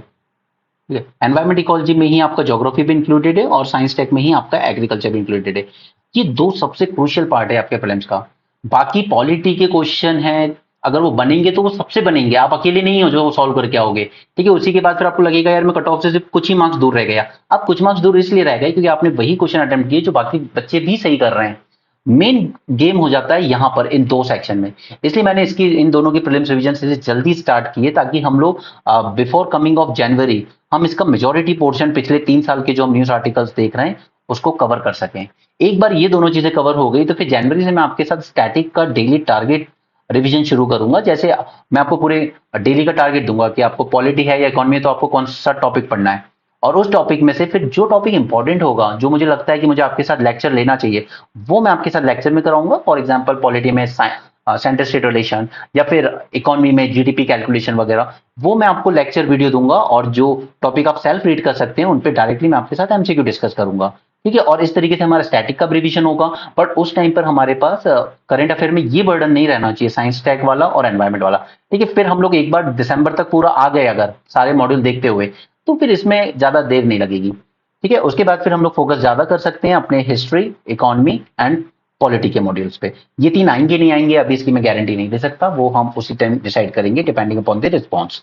एनवायरमेंट इकोलॉजी में ही आपका ज्योग्राफी भी इंक्लूडेड है और साइंस टेक में ही आपका एग्रीकल्चर भी इंक्लूडेड है। ये दो सबसे क्रूशियल पार्ट है आपके प्रीलिम्स का। बाकी पॉलिटी के क्वेश्चन है, अगर वो बनेंगे तो वो सबसे बनेंगे, आप अकेले नहीं हो जो वो सॉल्व करके आओगे, ठीक है। उसी के बाद फिर आपको लगेगा यार मैं कट ऑफ से सिर्फ कुछ ही मार्क्स दूर रह गया। अब कुछ मार्क्स दूर इसलिए रह गए क्योंकि आपने वही क्वेश्चन अटेम्प्ट किए जो बाकी बच्चे भी सही कर रहे हैं। मेन गेम हो जाता है यहाँ पर इन दो सेक्शन में, इसलिए मैंने इसकी इन दोनों की प्रीलिम्स रिवीजन से जल्दी स्टार्ट किए ताकि हम लोग बिफोर कमिंग ऑफ जनवरी हम इसका मेजोरिटी पोर्शन पिछले 3 साल के जो हम न्यूज आर्टिकल्स देख रहे हैं उसको कवर कर सकें। एक बार ये दोनों चीजें कवर हो गई तो फिर जनवरी से मैं आपके साथ स्टैटिक का डेली टारगेट रिवीजन शुरू करूंगा। जैसे मैं आपको पूरे डेली का टारगेट दूंगा कि आपको पॉलिटी है या इकोनॉमी है तो आपको कौन सा टॉपिक पढ़ना है, और उस टॉपिक में से फिर जो टॉपिक इंपॉर्टेंट होगा, जो मुझे लगता है कि मुझे आपके साथ लेक्चर लेना चाहिए, वो मैं आपके साथ लेक्चर में कराऊंगा। फॉर एग्जांपल पॉलिटी में सेंटर स्टेट रिलेशन या फिर इकोनॉमी में जीडीपी कैलकुलेशन वगैरह, वो मैं आपको लेक्चर वीडियो दूंगा, और जो टॉपिक आप सेल्फ रीड कर सकते हैं उन पे डायरेक्टली मैं आपके साथ एमसीक्यू डिस्कस करूंगा, ठीक है। और इस तरीके से हमारा स्टैटिक का रिवीजन होगा, बट उस टाइम पर हमारे पास करंट अफेयर में ये बर्डन नहीं रहना चाहिए, साइंस टेक वाला और एनवायरमेंट वाला, ठीक है। फिर हम लोग एक बार दिसंबर तक पूरा आ गए अगर सारे मॉड्यूल देखते हुए, तो फिर इसमें ज्यादा देर नहीं लगेगी, ठीक है। उसके बाद फिर हम लोग फोकस ज्यादा कर सकते हैं अपने हिस्ट्री, इकोनॉमी एंड पॉलिटी के मॉड्यूल्स पे। ये 3 आएंगे नहीं आएंगे अभी इसकी मैं गारंटी नहीं दे सकता, वो हम उसी टाइम डिसाइड करेंगे depending upon the response.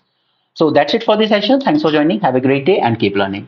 So that's it for this session. Thanks for joining, have a great day and keep learning.